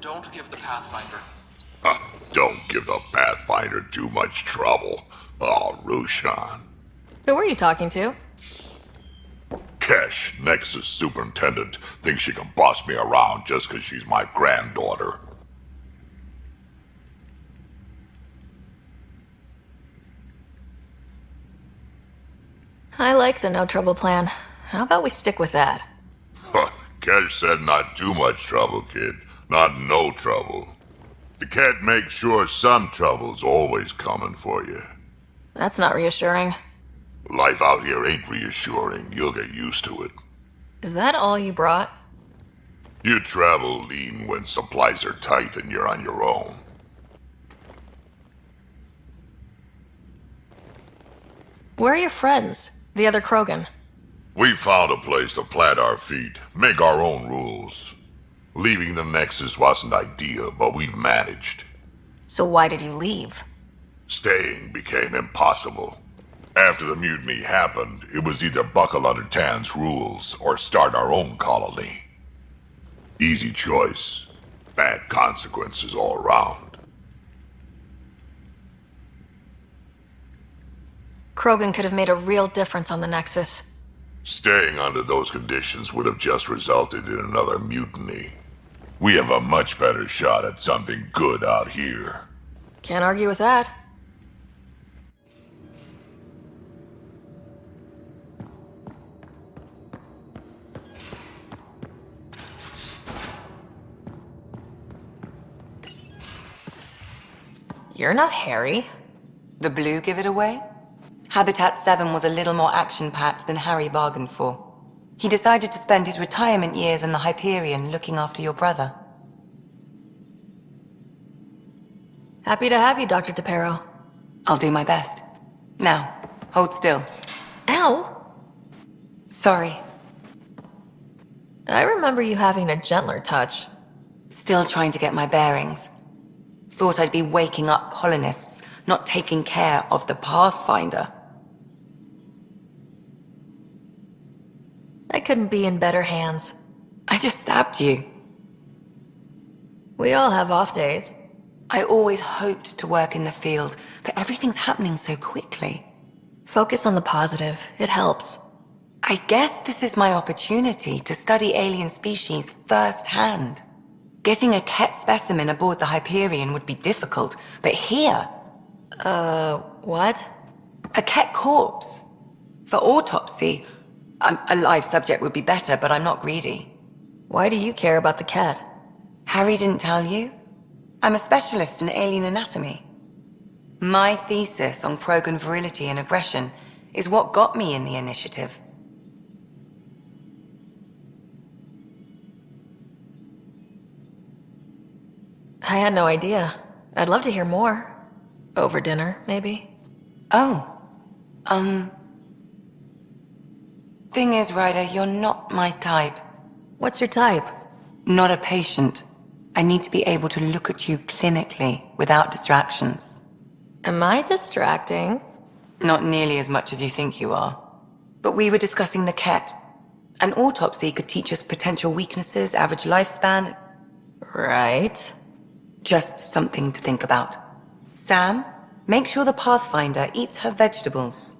Don't give the Pathfinder. Don't give the Pathfinder too much trouble. Oh, Roshan. Who were you talking to? Kesh, Nexus Superintendent, thinks she can boss me around just because she's my granddaughter. I like the no trouble plan. How about we stick with that? Kesh said not too much trouble, kid. Not no trouble. The cat makes sure some trouble's always coming for you. That's not reassuring. Life out here ain't reassuring. You'll get used to it. Is that all you brought? You travel lean when supplies are tight and you're on your own. Where are your friends? The other Krogan? We found a place to plant our feet, make our own rules. Leaving the Nexus wasn't ideal, but we've managed. So why did you leave? Staying became impossible. After the mutiny happened, it was either buckle under Tan's rules or start our own colony. Easy choice. Bad consequences all around. Krogan could have made a real difference on the Nexus. Staying under those conditions would have just resulted in another mutiny. We have a much better shot at something good out here. Can't argue with that. You're not Harry. The blue give it away? Habitat 7 was a little more action-packed than Harry bargained for. He decided to spend his retirement years in the Hyperion looking after your brother. Happy to have you, Dr. DePero. I'll do my best. Now, hold still. Ow! Sorry. I remember you having a gentler touch. Still trying to get my bearings. Thought I'd be waking up colonists, not taking care of the Pathfinder. I couldn't be in better hands. I just stabbed you. We all have off days. I always hoped to work in the field, but everything's happening so quickly. Focus on the positive. It helps. I guess this is my opportunity to study alien species firsthand. Getting a Ket specimen aboard the Hyperion would be difficult, but here... what? A Ket corpse. For autopsy, a live subject would be better, but I'm not greedy. Why do you care about the cat? Harry didn't tell you? I'm a specialist in alien anatomy. My thesis on Krogan virility and aggression is what got me in the initiative. I had no idea. I'd love to hear more. Over dinner, maybe? Oh. Thing is, Ryder, you're not my type. What's your type? Not a patient. I need to be able to look at you clinically, without distractions. Am I distracting? Not nearly as much as you think you are. But we were discussing the Ket. An autopsy could teach us potential weaknesses, average lifespan. Right. Just something to think about. Sam, make sure the Pathfinder eats her vegetables.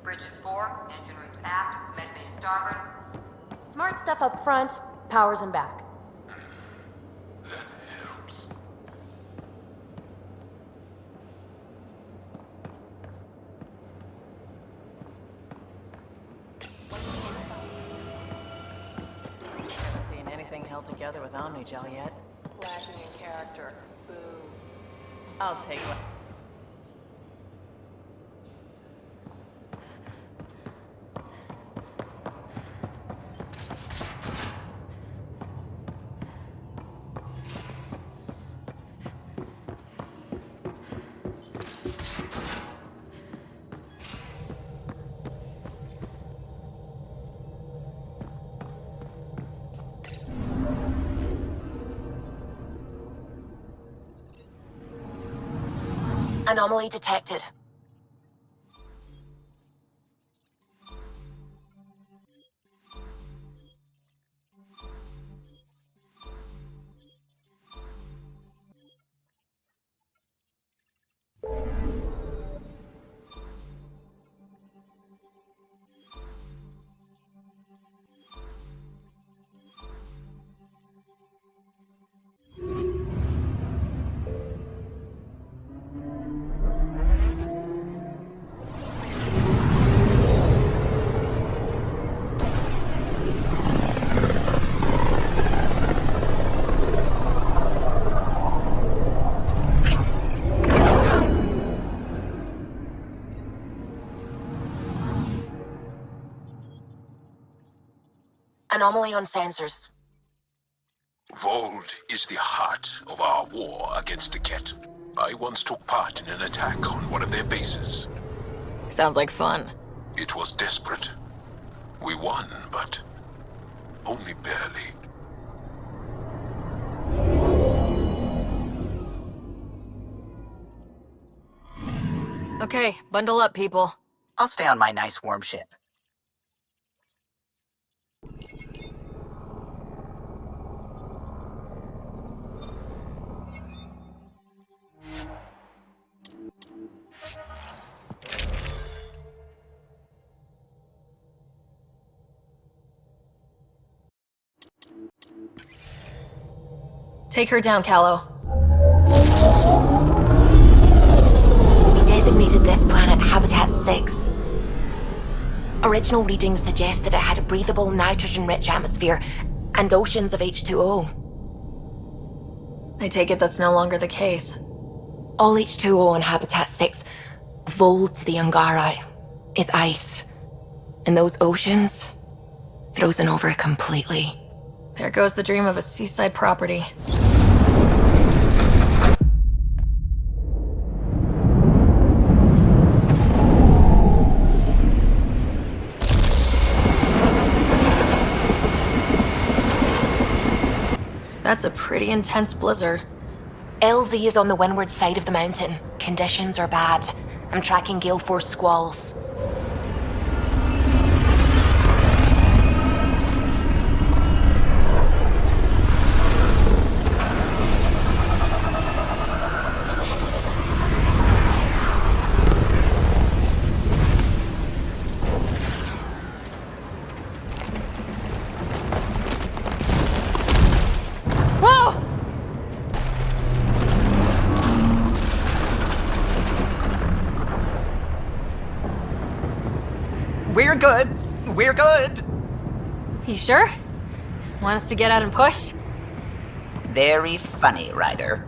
Bridges 4, engine rooms aft, med bay starboard. Smart stuff up front, powers in back. Haven't seen anything held together with Omnigel yet. Lacking in character. Boo. I'll take one. Anomaly detected. Anomaly on sensors. Vold is the heart of our war against the Ket. I once took part in an attack on one of their bases. Sounds like fun. It was desperate. We won, but only barely. Okay, bundle up, people. I'll stay on my nice warm ship. Take her down, Callow. We designated this planet Habitat 6. Original readings suggest that it had a breathable, nitrogen-rich atmosphere and oceans of H2O. I take it that's no longer the case. All H2O on Habitat 6, Vold to the Ungarai, is ice. And those oceans, frozen over completely. There goes the dream of a seaside property. That's a pretty intense blizzard. LZ is on the windward side of the mountain. Conditions are bad. I'm tracking gale force squalls. Whoa! We're good. We're good. You sure? Want us to get out and push? Very funny, Ryder.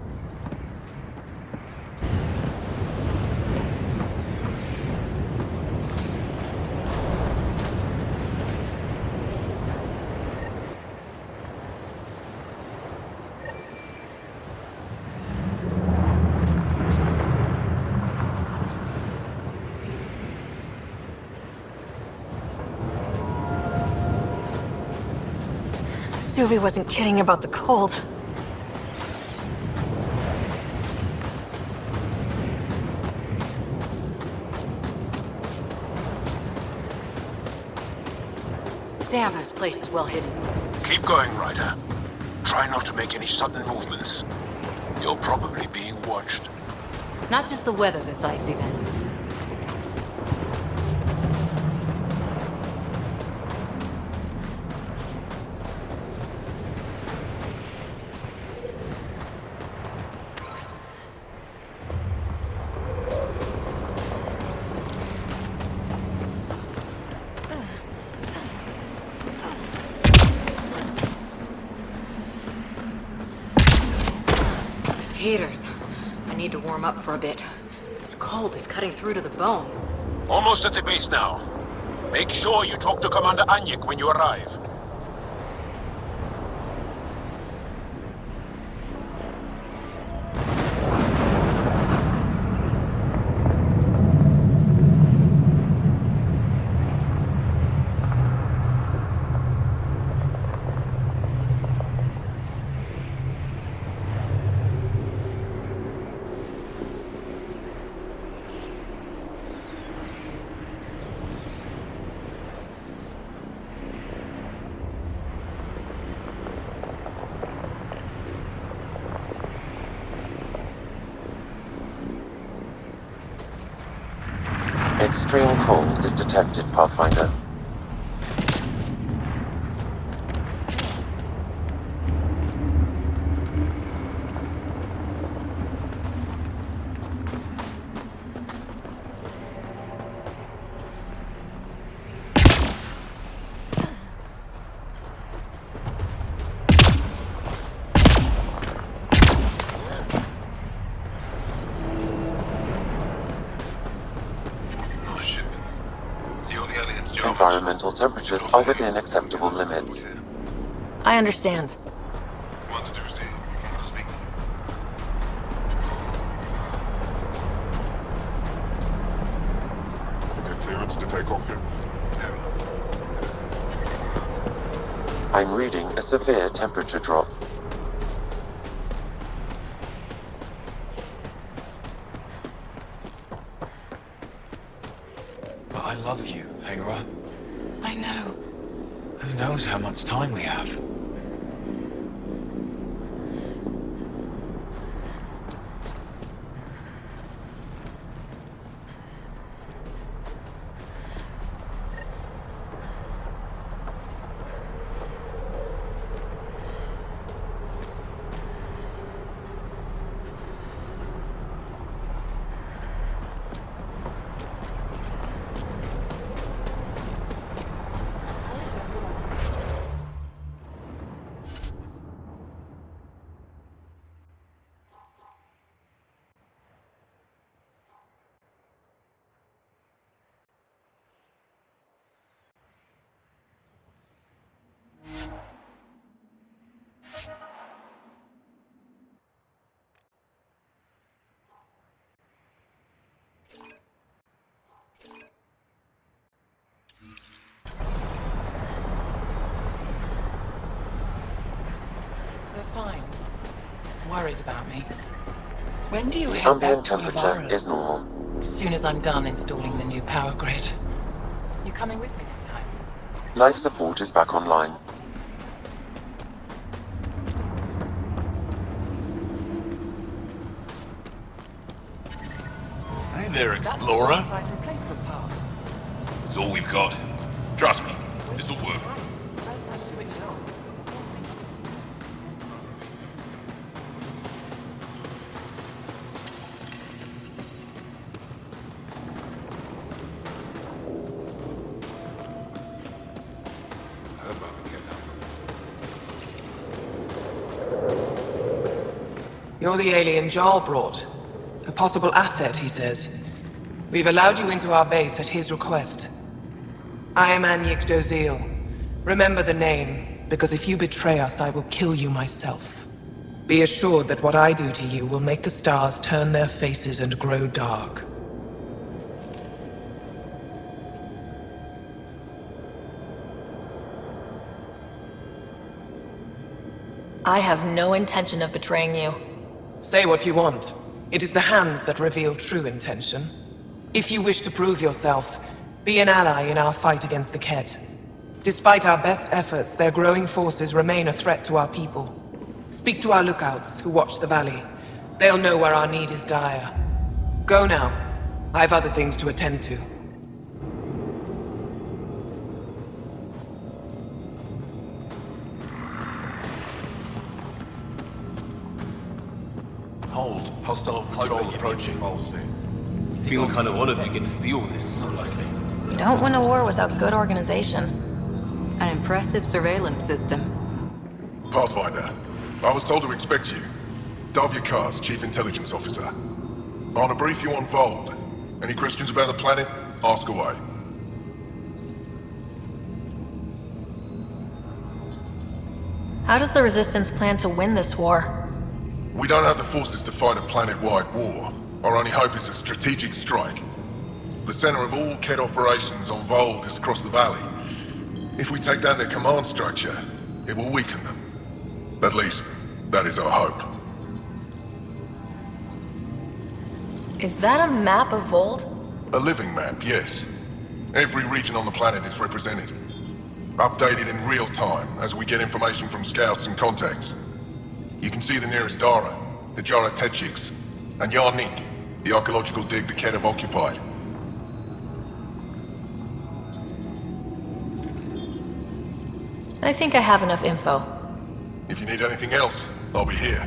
Suvi wasn't kidding about the cold. Damn, this place is well hidden. Keep going, Ryder. Try not to make any sudden movements. You're probably being watched. Not just the weather that's icy then. Heaters. I need to warm up for a bit. This cold is cutting through to the bone. Almost at the base now. Make sure you talk to Commander Anyik when you arrive. Extreme cold is detected, Pathfinder. Environmental temperatures are within acceptable limits. I understand. Get clearance to take off here. I'm reading a severe temperature drop. But I love you, Hera. I know. Who knows how much time we have? They're fine. Worried about me. When do you The head back ambient to temperature Avara? is normal. As soon as I'm done installing the new power grid. You coming with me this time? Life support is back online. Hey there, Explorer. Site replacement part. It's all we've got. Trust me, this'll work. First I switch it on. You're the alien Jarl brought. A possible asset, he says. We've allowed you into our base at his request. I am Anyik Dozil. Remember the name, because if you betray us, I will kill you myself. Be assured that what I do to you will make the stars turn their faces and grow dark. I have no intention of betraying you. Say what you want. It is the hands that reveal true intention. If you wish to prove yourself, be an ally in our fight against the Ket. Despite our best efforts, their growing forces remain a threat to our people. Speak to our lookouts, who watch the valley. They'll know where our need is dire. Go now. I have other things to attend to. Hold. Hostile patrol approaching. Feel kind of honored we get to see all this. You don't win a war without good organization. An impressive surveillance system. Pathfinder, I was told to expect you. Davyakar's Chief Intelligence Officer. I want to brief you on Vold. Any questions about the planet? Ask away. How does the Resistance plan to win this war? We don't have the forces to fight a planet-wide war. Our only hope is a strategic strike. The center of all Ket operations on Vold is across the valley. If we take down their command structure, it will weaken them. At least, that is our hope. Is that a map of Vold? A living map, yes. Every region on the planet is represented. Updated in real time as we get information from scouts and contacts. You can see the nearest Dara, the Jara Techiks, and Yarnik, the archaeological dig the Ket have occupied. I think I have enough info. If you need anything else, I'll be here.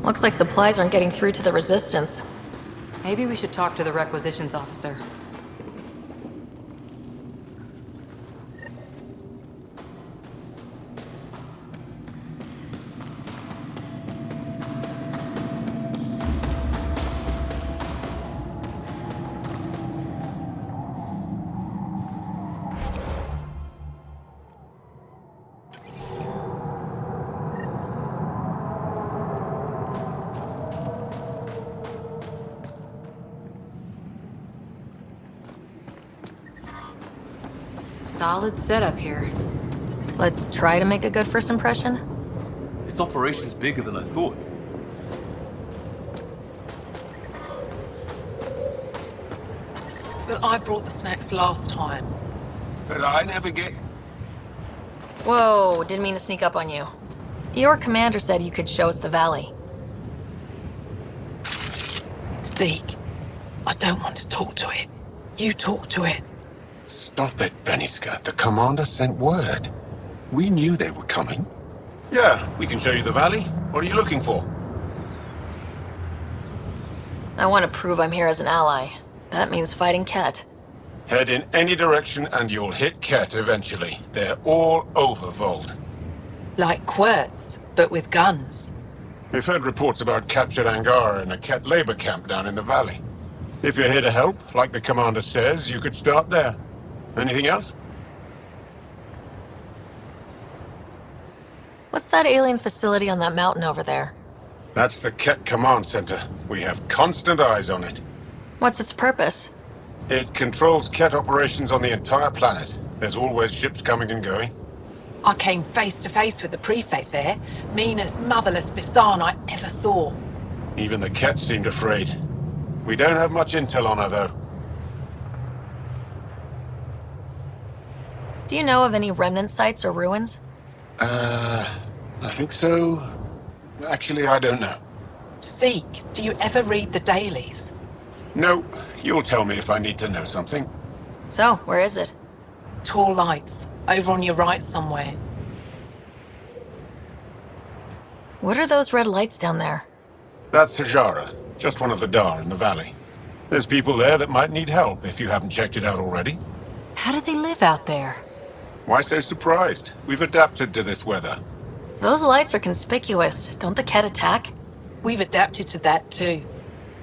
Looks like supplies aren't getting through to the Resistance. Maybe we should talk to the requisitions officer. Solid setup here. Let's try to make a good first impression. This operation's bigger than I thought. But I brought the snacks last time. But I never get... Whoa, didn't mean to sneak up on you. Your commander said you could show us the valley. Zeke, I don't want to talk to it. You talk to it. Stop it, Beniska. The commander sent word. We knew they were coming. Yeah, we can show you the valley. What are you looking for? I want to prove I'm here as an ally. That means fighting Ket. Head in any direction and you'll hit Ket eventually. They're all over Vold. Like Querts, but with guns. We've heard reports about captured Angara in a Ket labor camp down in the valley. If you're here to help, like the commander says, you could start there. Anything else? What's that alien facility on that mountain over there? That's the Ket Command Center. We have constant eyes on it. What's its purpose? It controls Ket operations on the entire planet. There's always ships coming and going. I came face to face with the prefect there. Meanest, motherless Bisan I ever saw. Even the Ket seemed afraid. We don't have much intel on her, though. Do you know of any remnant sites or ruins? I think so. Actually, I don't know. Zeke, do you ever read the dailies? No, you'll tell me if I need to know something. So, where is it? Tall lights, over on your right somewhere. What are those red lights down there? That's Hajara, just one of the Dar in the valley. There's people there that might need help if you haven't checked it out already. How do they live out there? Why so surprised? We've adapted to this weather. Those lights are conspicuous. Don't the Ket attack? We've adapted to that too.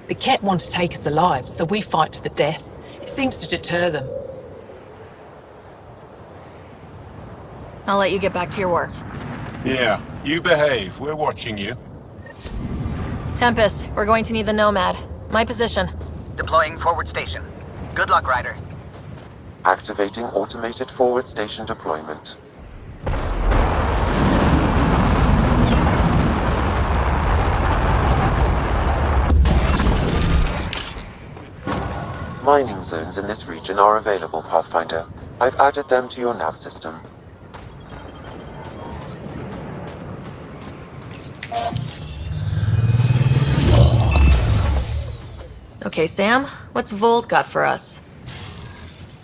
The Ket want to take us alive, so we fight to the death. It seems to deter them. I'll let you get back to your work. Yeah, you behave. We're watching you. Tempest, we're going to need the Nomad. My position. Deploying forward station. Good luck, Ryder. Activating automated forward station deployment. Mining zones in this region are available, Pathfinder. I've added them to your nav system. Okay, Sam, what's Vold got for us?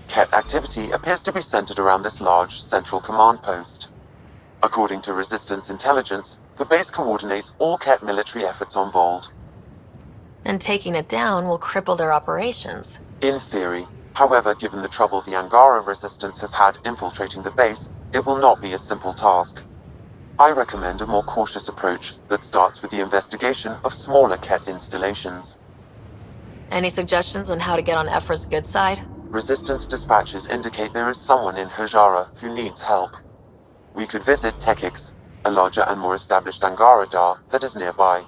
Ket activity appears to be centered around this large central command post. According to Resistance intelligence, the base coordinates all Ket military efforts on Vold. And taking it down will cripple their operations. In theory. However, given the trouble the Angara Resistance has had infiltrating the base, it will not be a simple task. I recommend a more cautious approach that starts with the investigation of smaller Ket installations. Any suggestions on how to get on Ephra's good side? Resistance dispatches indicate there is someone in Hajara who needs help. We could visit Tekix, a larger and more established Angara Dar that is nearby.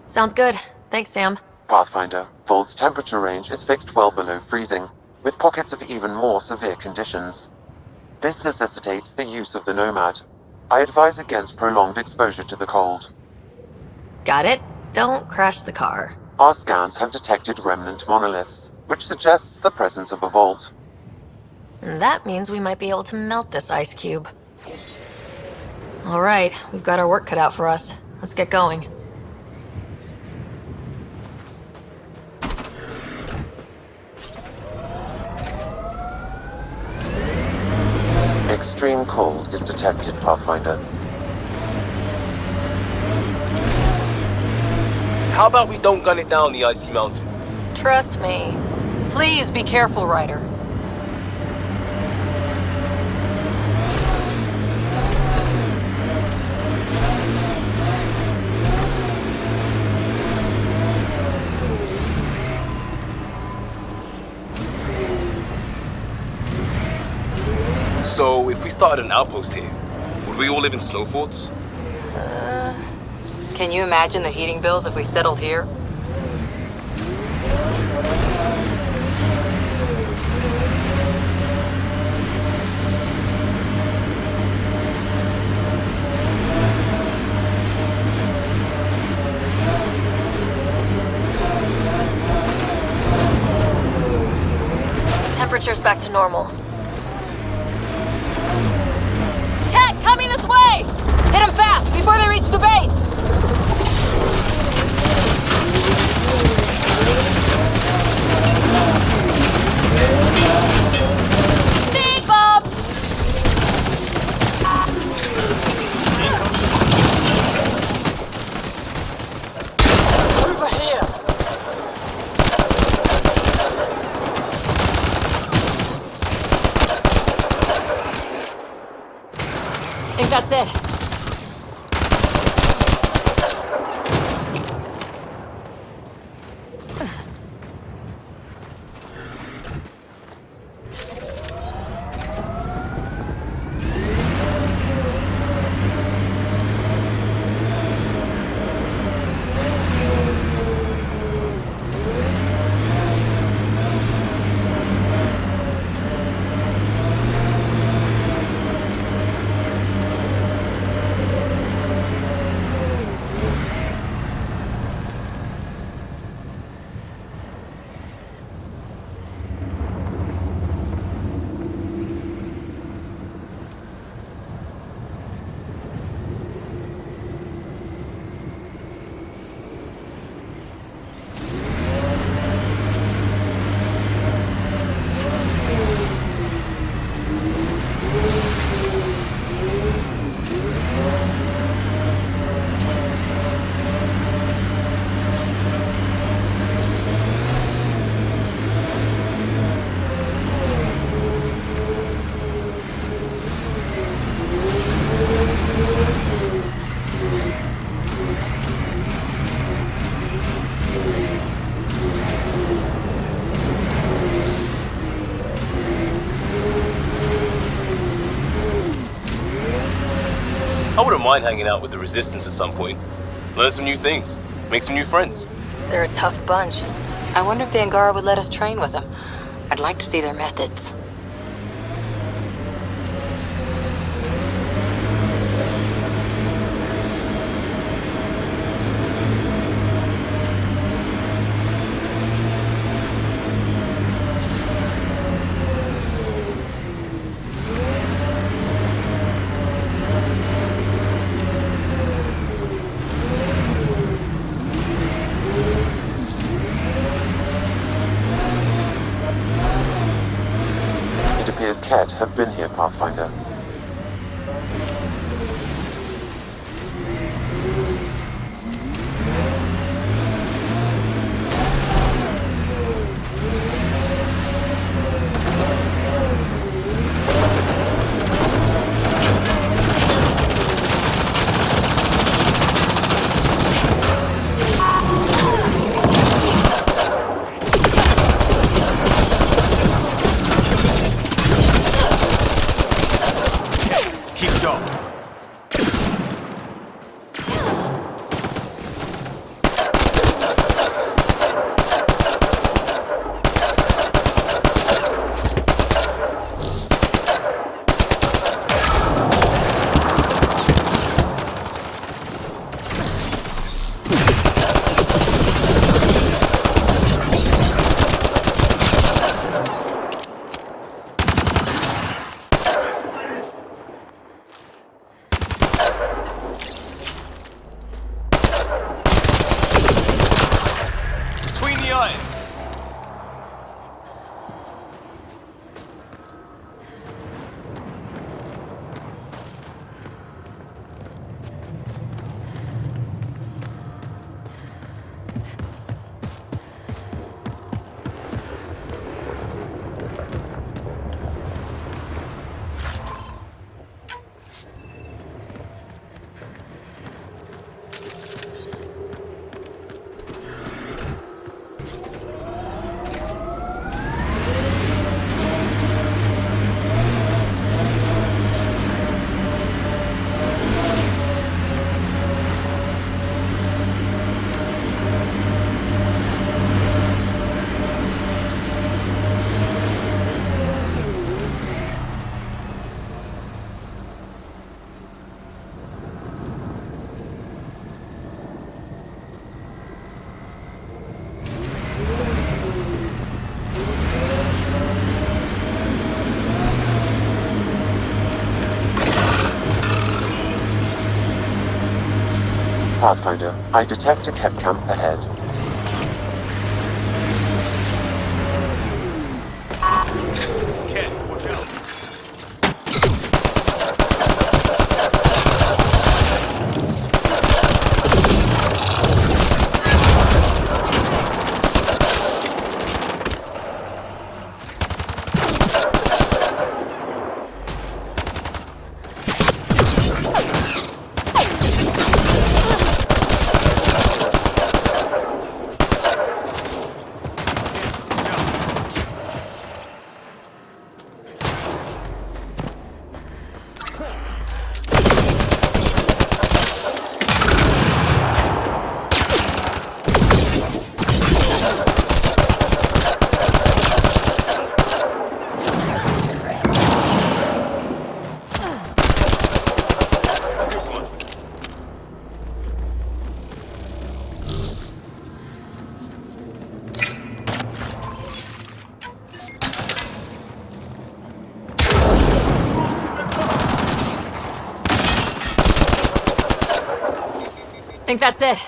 Sounds good. Thanks, Sam. Pathfinder, Vold's temperature range is fixed well below freezing, with pockets of even more severe conditions. This necessitates the use of the Nomad. I advise against prolonged exposure to the cold. Got it. Don't crash the car. Our scans have detected remnant monoliths, which suggests the presence of a vault. And that means we might be able to melt this ice cube. All right, we've got our work cut out for us. Let's get going. Extreme cold is detected, Pathfinder. How about we don't gun it down the icy mountain? Trust me. Please be careful, Ryder. So, if we started an outpost here, would we all live in slow forts? Can you imagine the heating bills if we settled here? Temperature's back to normal. Cat, coming this way! Hit him fast, before they reach the base! Big Bob! Over here! I think that's it. I wouldn't mind hanging out with the Resistance at some point. Learn some new things. Make some new friends. They're a tough bunch. I wonder if the Angara would let us train with them. I'd like to see their methods. Kett have been here, Pathfinder. Pathfinder, I detect a Kett camp ahead. Kett, watch out. I think that's it.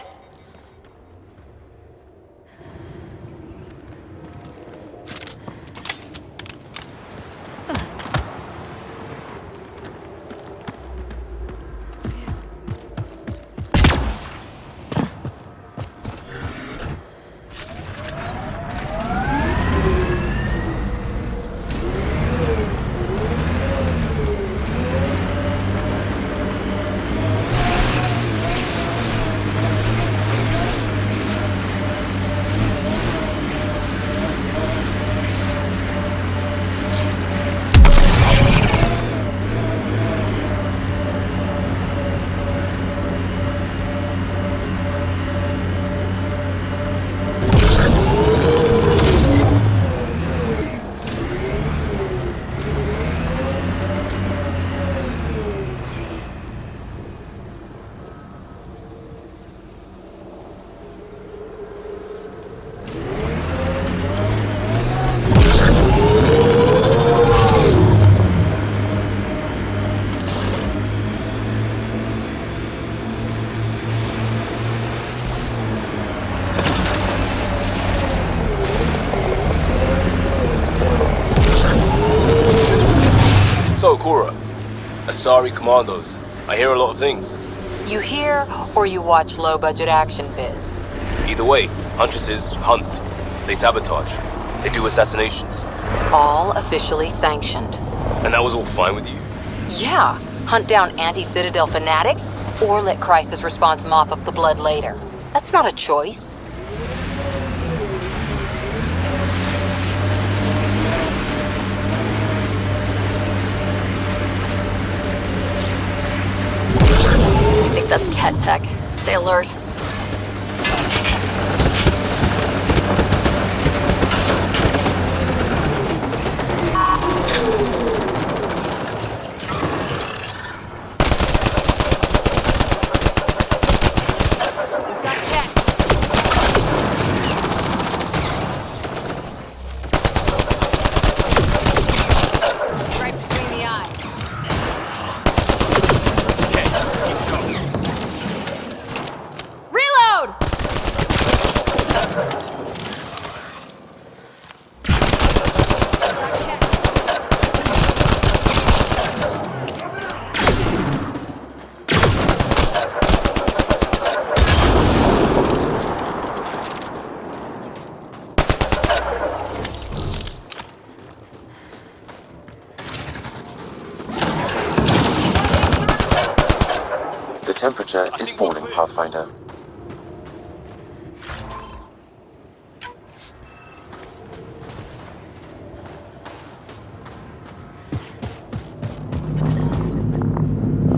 Cora. Asari Commandos. I hear a lot of things. You hear or you watch low-budget action vids? Either way, Huntresses hunt. They sabotage. They do assassinations. All officially sanctioned. And that was all fine with you? Yeah. Hunt down anti-Citadel fanatics, or let crisis response mop up the blood later. That's not a choice. I think that's cat tech. Stay alert. The temperature is falling, Pathfinder.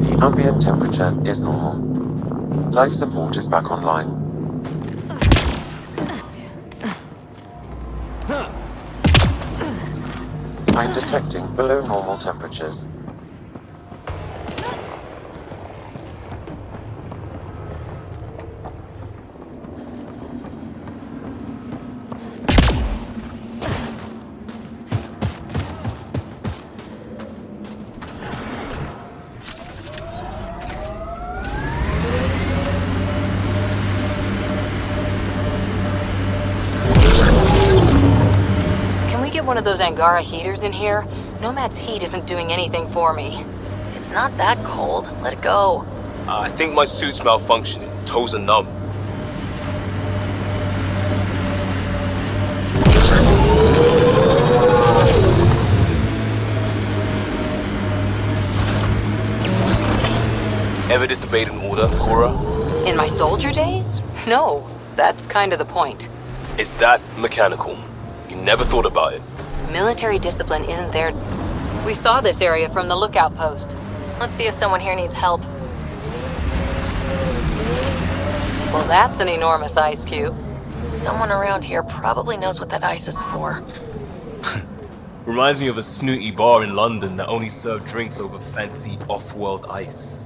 The ambient temperature is normal. Life support is back online. I'm detecting below normal temperatures. One of those Angara heaters in here? Nomad's heat isn't doing anything for me. It's not that cold. Let it go. I think my suit's malfunctioning. Toes are numb. Ever disobeyed an order, Cora? In my soldier days? No. That's kind of the point. It's that mechanical. You never thought about it. Military discipline isn't there. We saw this area from the lookout post. Let's see if someone here needs help. Well, that's an enormous ice cube. Someone around here probably knows what that ice is for. Reminds me of a snooty bar in London that only served drinks over fancy off-world ice.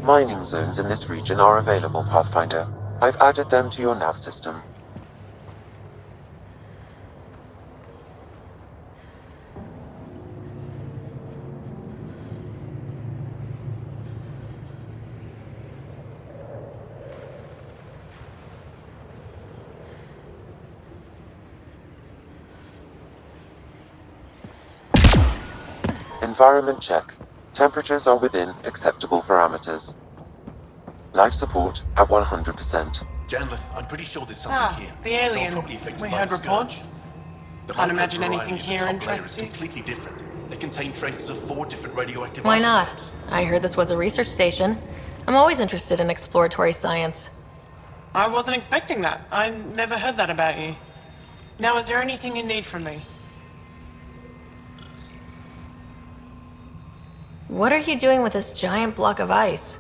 Mining zones in this region are available, Pathfinder. I've added them to your nav system. Environment check. Temperatures are within acceptable parameters. Life support at 100%. Janlith, I'm pretty sure there's something here. The alien. We heard reports. Can't imagine anything here interests you. Completely different. They contain traces of 4 different radioactive Why not? isotopes. I heard this was a research station. I'm always interested in exploratory science. I wasn't expecting that. I never heard that about you. Now, is there anything you need from me? What are you doing with this giant block of ice?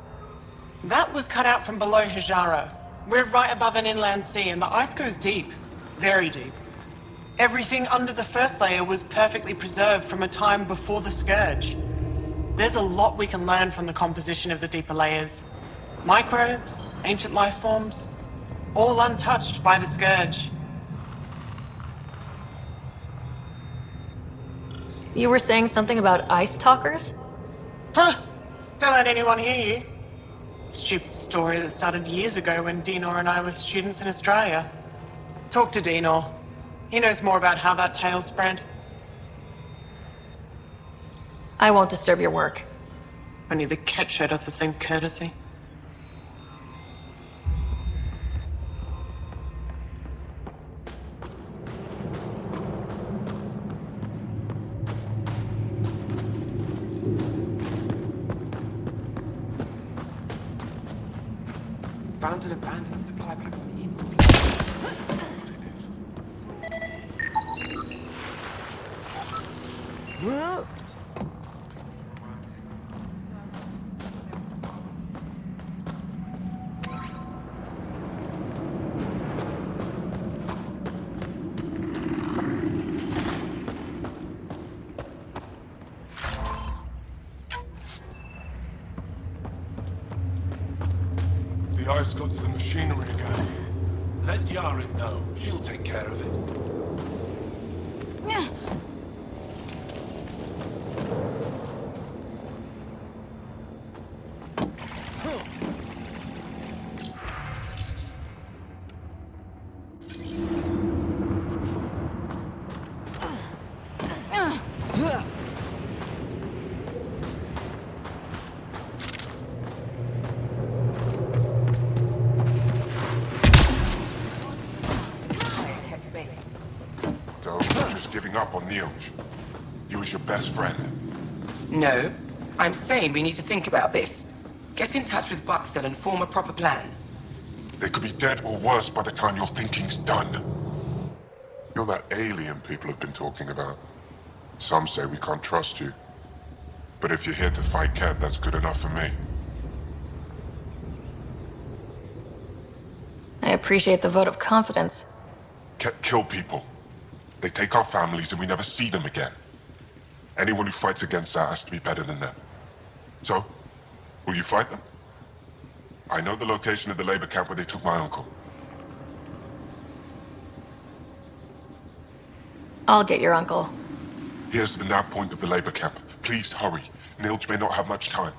That was cut out from below Hijara. We're right above an inland sea, and the ice goes deep. Very deep. Everything under the first layer was perfectly preserved from a time before the Scourge. There's a lot we can learn from the composition of the deeper layers. Microbes, ancient life forms, all untouched by the Scourge. You were saying something about ice talkers? Huh? Don't let anyone hear you. Stupid story that started years ago when Dinor and I were students in Australia. Talk to Dinor. He knows more about how that tale spread. I won't disturb your work. Only the cat showed us the same courtesy. Found an abandoned supply pack on the eastern. The ice got to the machinery again. Let Yarin know. She'll take care of it. So, you're just giving up on Neoj. He was your best friend. No. I'm saying we need to think about this. Get in touch with Buxton and form a proper plan. They could be dead or worse by the time your thinking's done. You're that alien people have been talking about. Some say we can't trust you. But if you're here to fight Ket, that's good enough for me. I appreciate the vote of confidence. Ket kill people. They take our families and we never see them again. Anyone who fights against that has to be better than them. So, will you fight them? I know the location of the labor camp where they took my uncle. I'll get your uncle. Here's the nav point of the labor camp. Please hurry. Nilj may not have much time.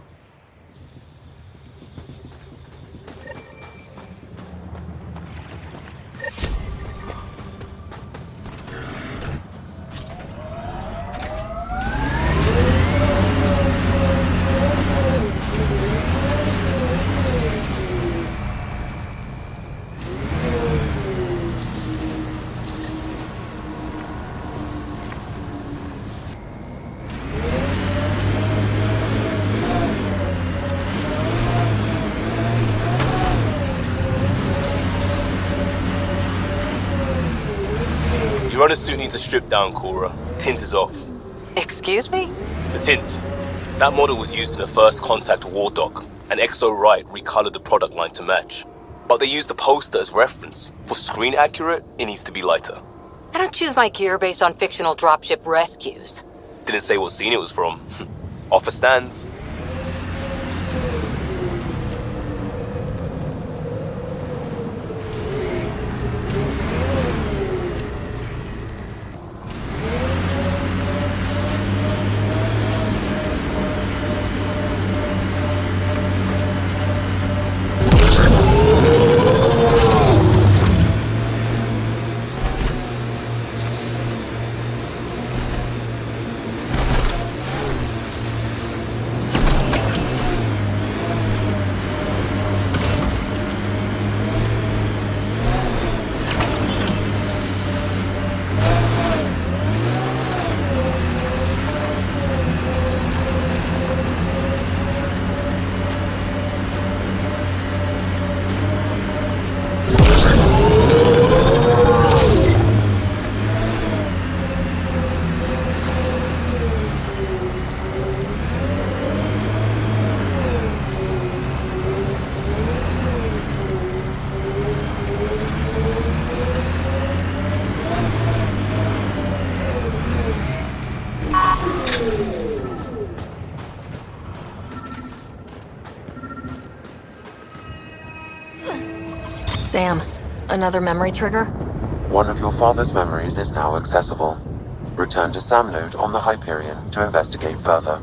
Your runner suit needs a strip down, Cora. Tint is off. Excuse me? The tint. That model was used in the first Contact War Doc, and Exo Wright recolored the product line to match. But they used the poster as reference. For screen accurate, it needs to be lighter. I don't choose my gear based on fictional dropship rescues. Didn't say what scene it was from. Offer stands. Sam, another memory trigger? One of your father's memories is now accessible. Return to Sam Node on the Hyperion to investigate further.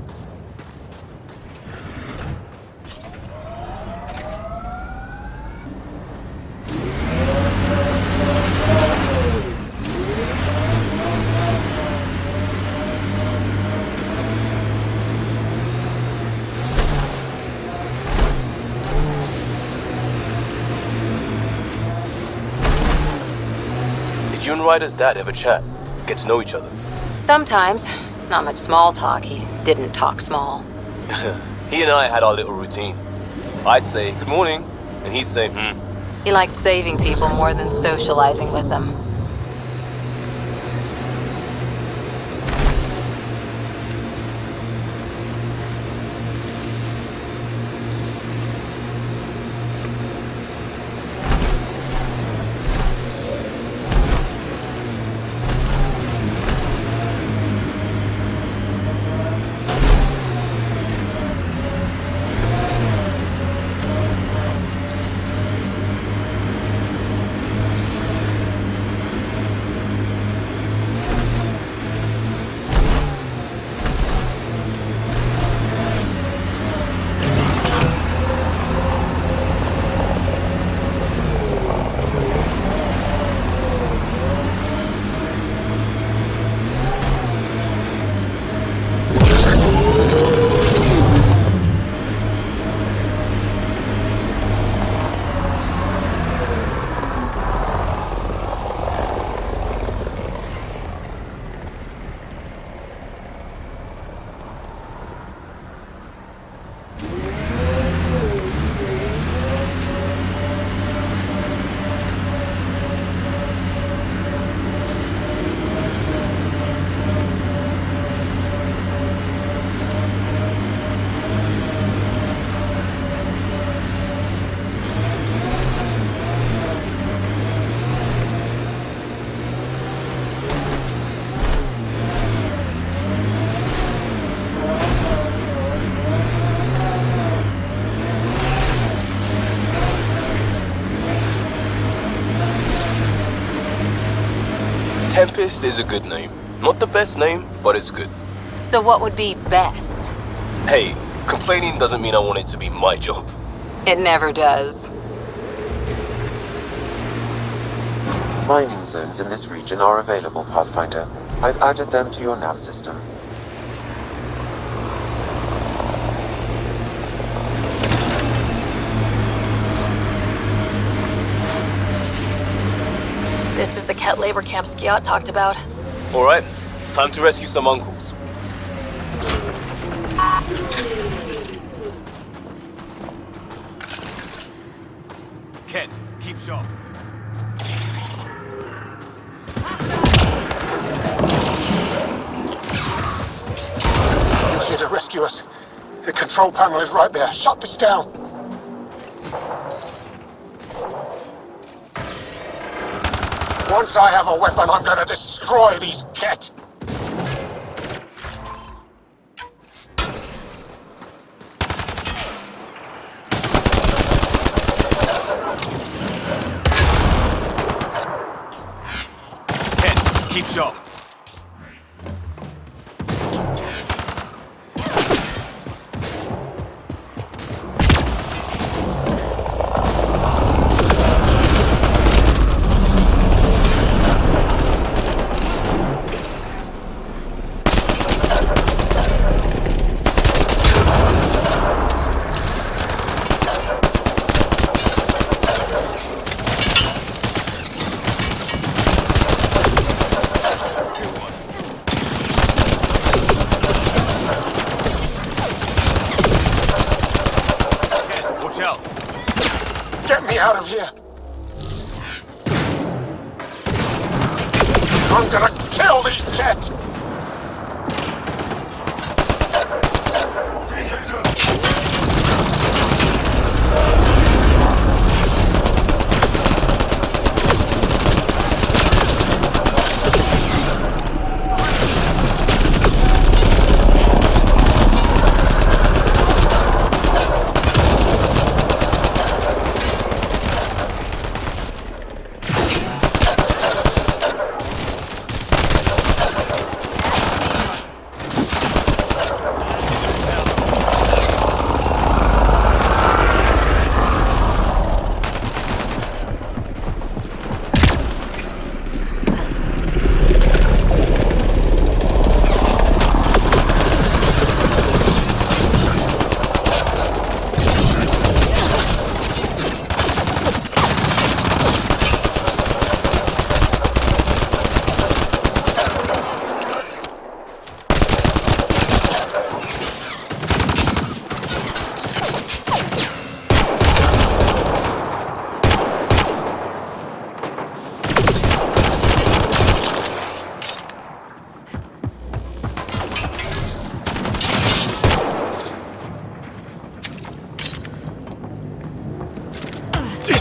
Did you and Ryder's dad ever chat? Get to know each other? Sometimes. Not much small talk. He didn't talk small. He and I had our little routine. I'd say, good morning, and he'd say, He liked saving people more than socializing with them. Tempest is a good name. Not the best name, but it's good. So what would be best? Hey, complaining doesn't mean I want it to be my job. It never does. Mining zones in this region are available, Pathfinder. I've added them to your nav system. This is the Ket labor camp Skiat talked about. All right, time to rescue some uncles. Ket, keep sharp. You're here to rescue us. The control panel is right there. Shut this down. Once I have a weapon, I'm gonna destroy these Ket. Ket, keep sharp. Get me out of here! I'm gonna kill these Ket!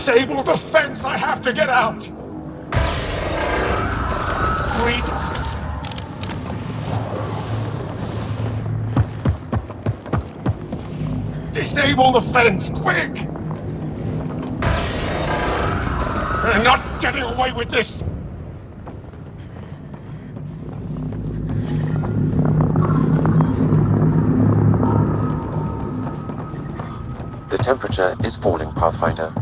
Disable the fence! I have to get out! Freedom! Disable the fence, quick! We're not getting away with this! The temperature is falling, Pathfinder.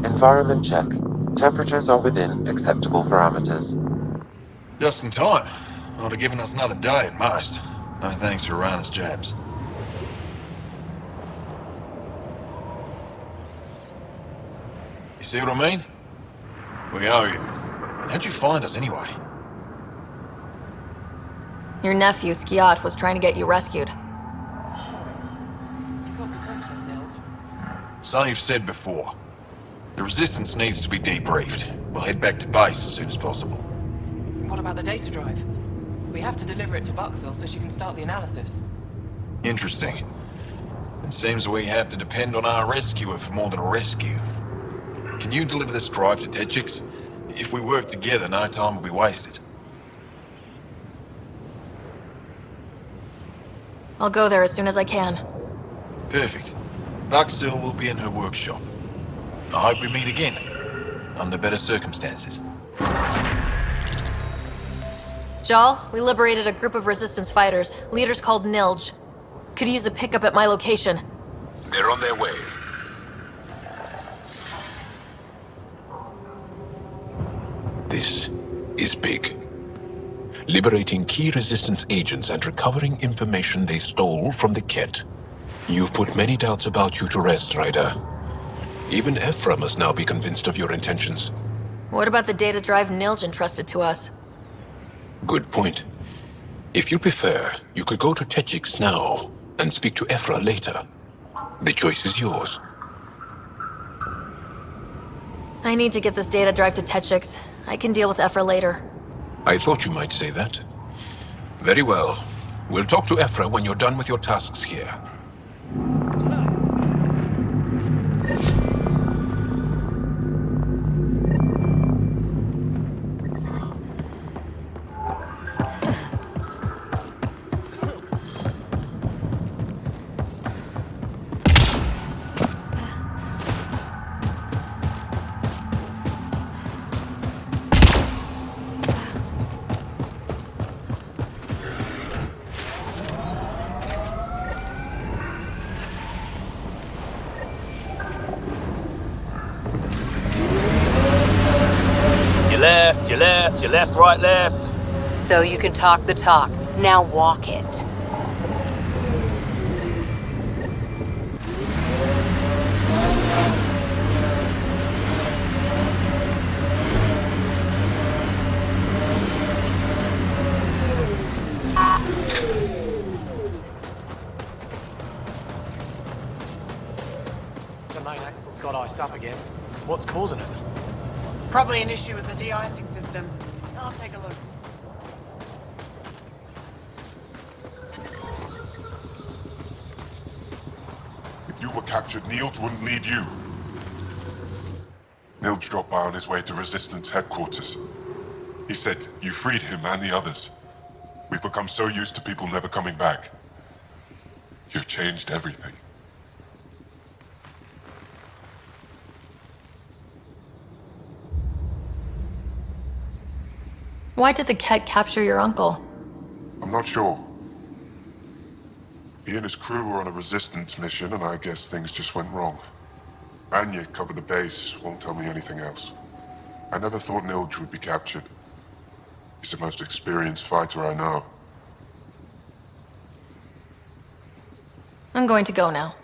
Environment check. Temperatures are within acceptable parameters. Just in time. Would have given us another day at most. No thanks for Rana's jabs. You see what I mean? We owe you. How'd you find us anyway? Your nephew, Skiat, was trying to get you rescued. So you've said before. The Resistance needs to be debriefed. We'll head back to base as soon as possible. What about the data drive? We have to deliver it to Buxel so she can start the analysis. Interesting. It seems we have to depend on our rescuer for more than a rescue. Can you deliver this drive to Techix? If we work together, no time will be wasted. I'll go there as soon as I can. Perfect. Buxel will be in her workshop. I hope we meet again, under better circumstances. Jal, we liberated a group of Resistance fighters, leaders called Nilj. Could use a pickup at my location. They're on their way. This is big. Liberating key Resistance agents and recovering information they stole from the Ket. You've put many doubts about you to rest, Ryder. Even Ephra must now be convinced of your intentions. What about the data drive Nilj entrusted to us? Good point. If you prefer, you could go to Techix now and speak to Ephra later. The choice is yours. I need to get this data drive to Techix. I can deal with Ephra later. I thought you might say that. Very well. We'll talk to Ephra when you're done with your tasks here. You left, right, left. So you can talk the talk. Now walk it. The main axle's got iced up again. What's causing it? Probably an issue with the de-icing system. I'll take a look. If you were captured, Nilj wouldn't leave you. Nilj dropped by on his way to Resistance headquarters. He said you freed him and the others. We've become so used to people never coming back. You've changed everything. Why did the Ket capture your uncle? I'm not sure. He and his crew were on a Resistance mission, and I guess things just went wrong. Anya covered the base, won't tell me anything else. I never thought Nilj would be captured. He's the most experienced fighter I know. I'm going to go now.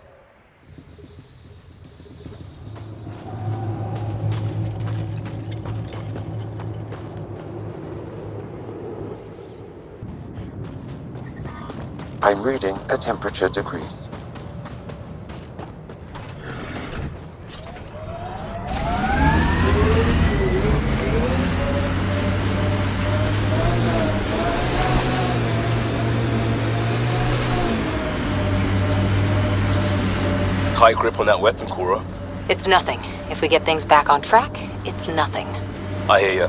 I'm reading a temperature decrease. tight grip on that weapon, Cora. It's nothing. If we get things back on track, it's nothing. I hear ya.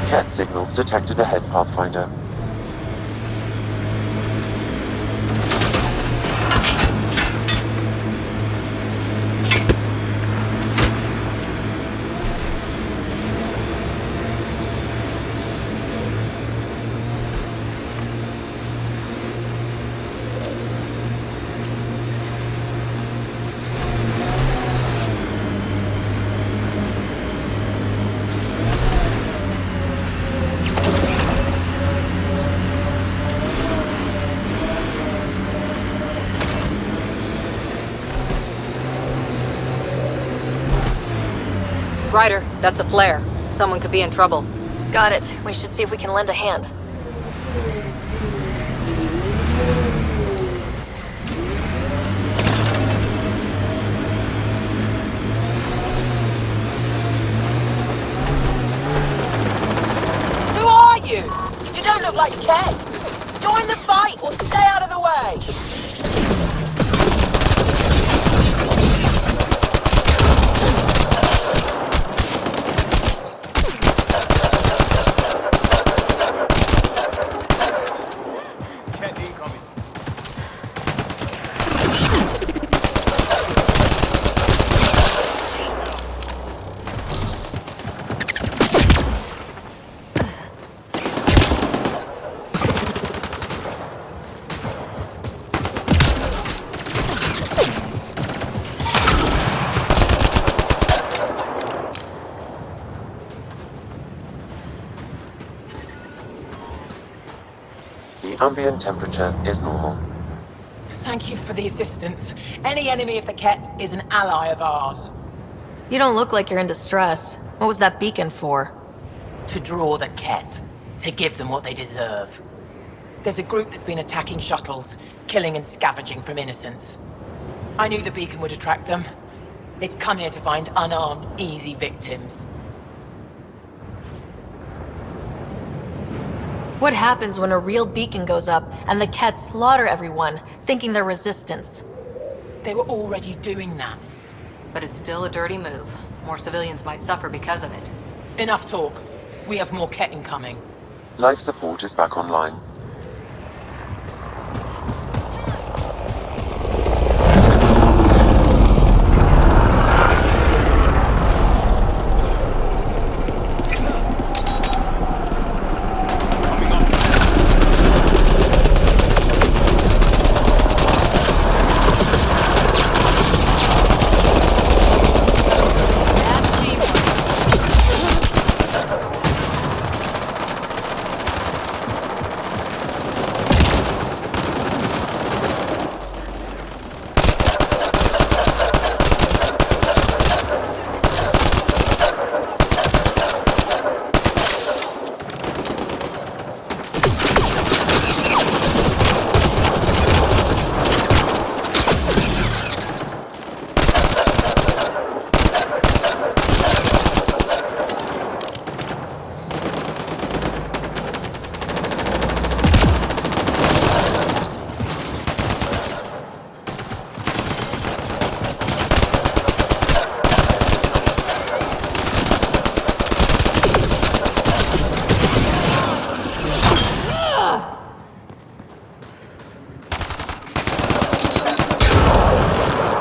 Cat signals detected ahead, Pathfinder. Ryder, that's a flare. Someone could be in trouble. Got it. We should see if we can lend a hand. Who are you? You don't look like Ket. Join the fight or stay out of the way. The ambient temperature is normal. Thank you for the assistance. Any enemy of the Ket is an ally of ours. You don't look like you're in distress. What was that beacon for? To draw the Ket. To give them what they deserve. There's a group that's been attacking shuttles, killing and scavenging from innocents. I knew the beacon would attract them. They'd come here to find unarmed, easy victims. What happens when a real beacon goes up and the Ket slaughter everyone, thinking they're resistance? They were already doing that. But it's still a dirty move. More civilians might suffer because of it. Enough talk. We have more Ket incoming. Life support is back online.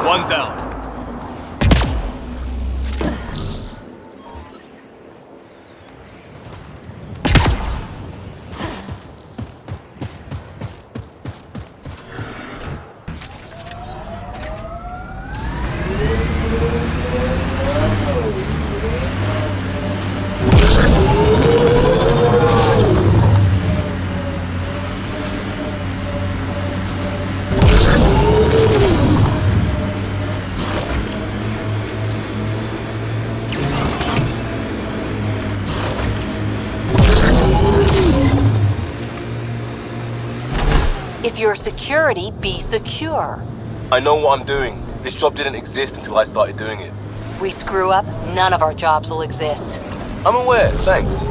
One down. If you're security, be secure. I know what I'm doing. This job didn't exist until I started doing it. We screw up, none of our jobs will exist. I'm aware, thanks.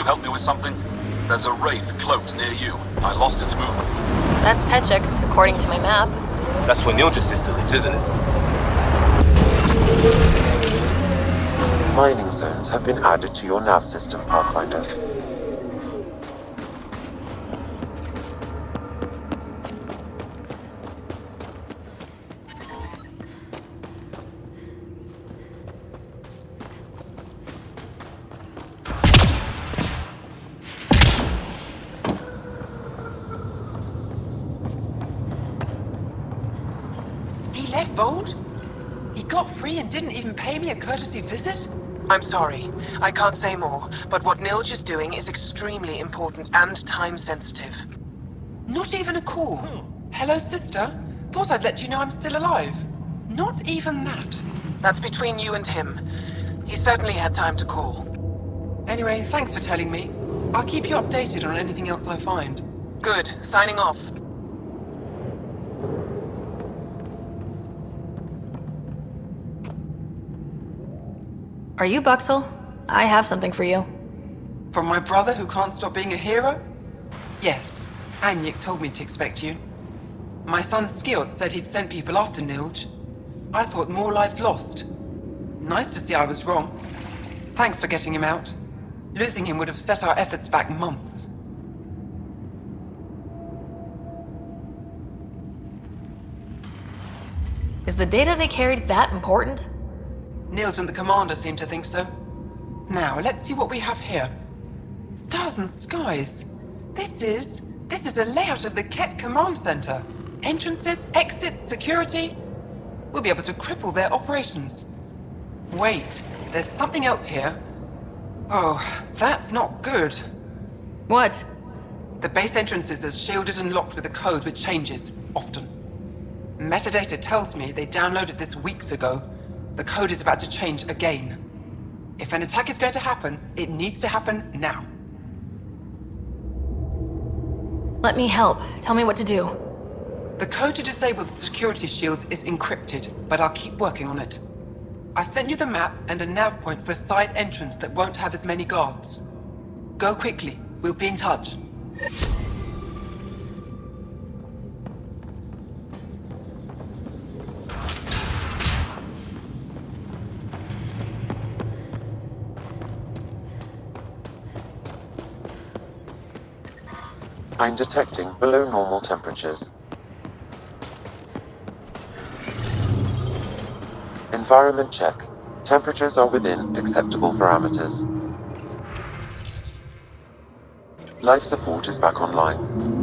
Help me with something? There's a wraith cloaked near you. I lost its movement. That's Techix, according to my map. That's where Nilja's sister lives, isn't it? Mining zones have been added to your nav system, Pathfinder. Vold? He got free and didn't even pay me a courtesy visit? I'm sorry. I can't say more, but what Nilj is doing is extremely important and time-sensitive. Not even a call. Hello, sister. Thought I'd let you know I'm still alive. Not even that. That's between you and him. He certainly had time to call. Anyway, thanks for telling me. I'll keep you updated on anything else I find. Good. Signing off. Are you Buxel? I have something for you. From my brother who can't stop being a hero? Yes. Anyik told me to expect you. My son Skjort said he'd sent people after Nilj. I thought more lives lost. Nice to see I was wrong. Thanks for getting him out. Losing him would have set our efforts back months. Is the data they carried that important? Nilj and the commander seem to think so. Now, let's see what we have here. Stars and skies. This is a layout of the Ket Command Center. Entrances, exits, security. We'll be able to cripple their operations. Wait, there's something else here. Oh, that's not good. What? The base entrances are shielded and locked with a code which changes, often. Metadata tells me they downloaded this weeks ago. The code is about to change again. If an attack is going to happen, it needs to happen now. Let me help. Tell me what to do. The code to disable the security shields is encrypted, but I'll keep working on it. I've sent you the map and a nav point for a side entrance that won't have as many guards. Go quickly. We'll be in touch. I'm detecting below normal temperatures. Environment check. Temperatures are within acceptable parameters. Life support is back online.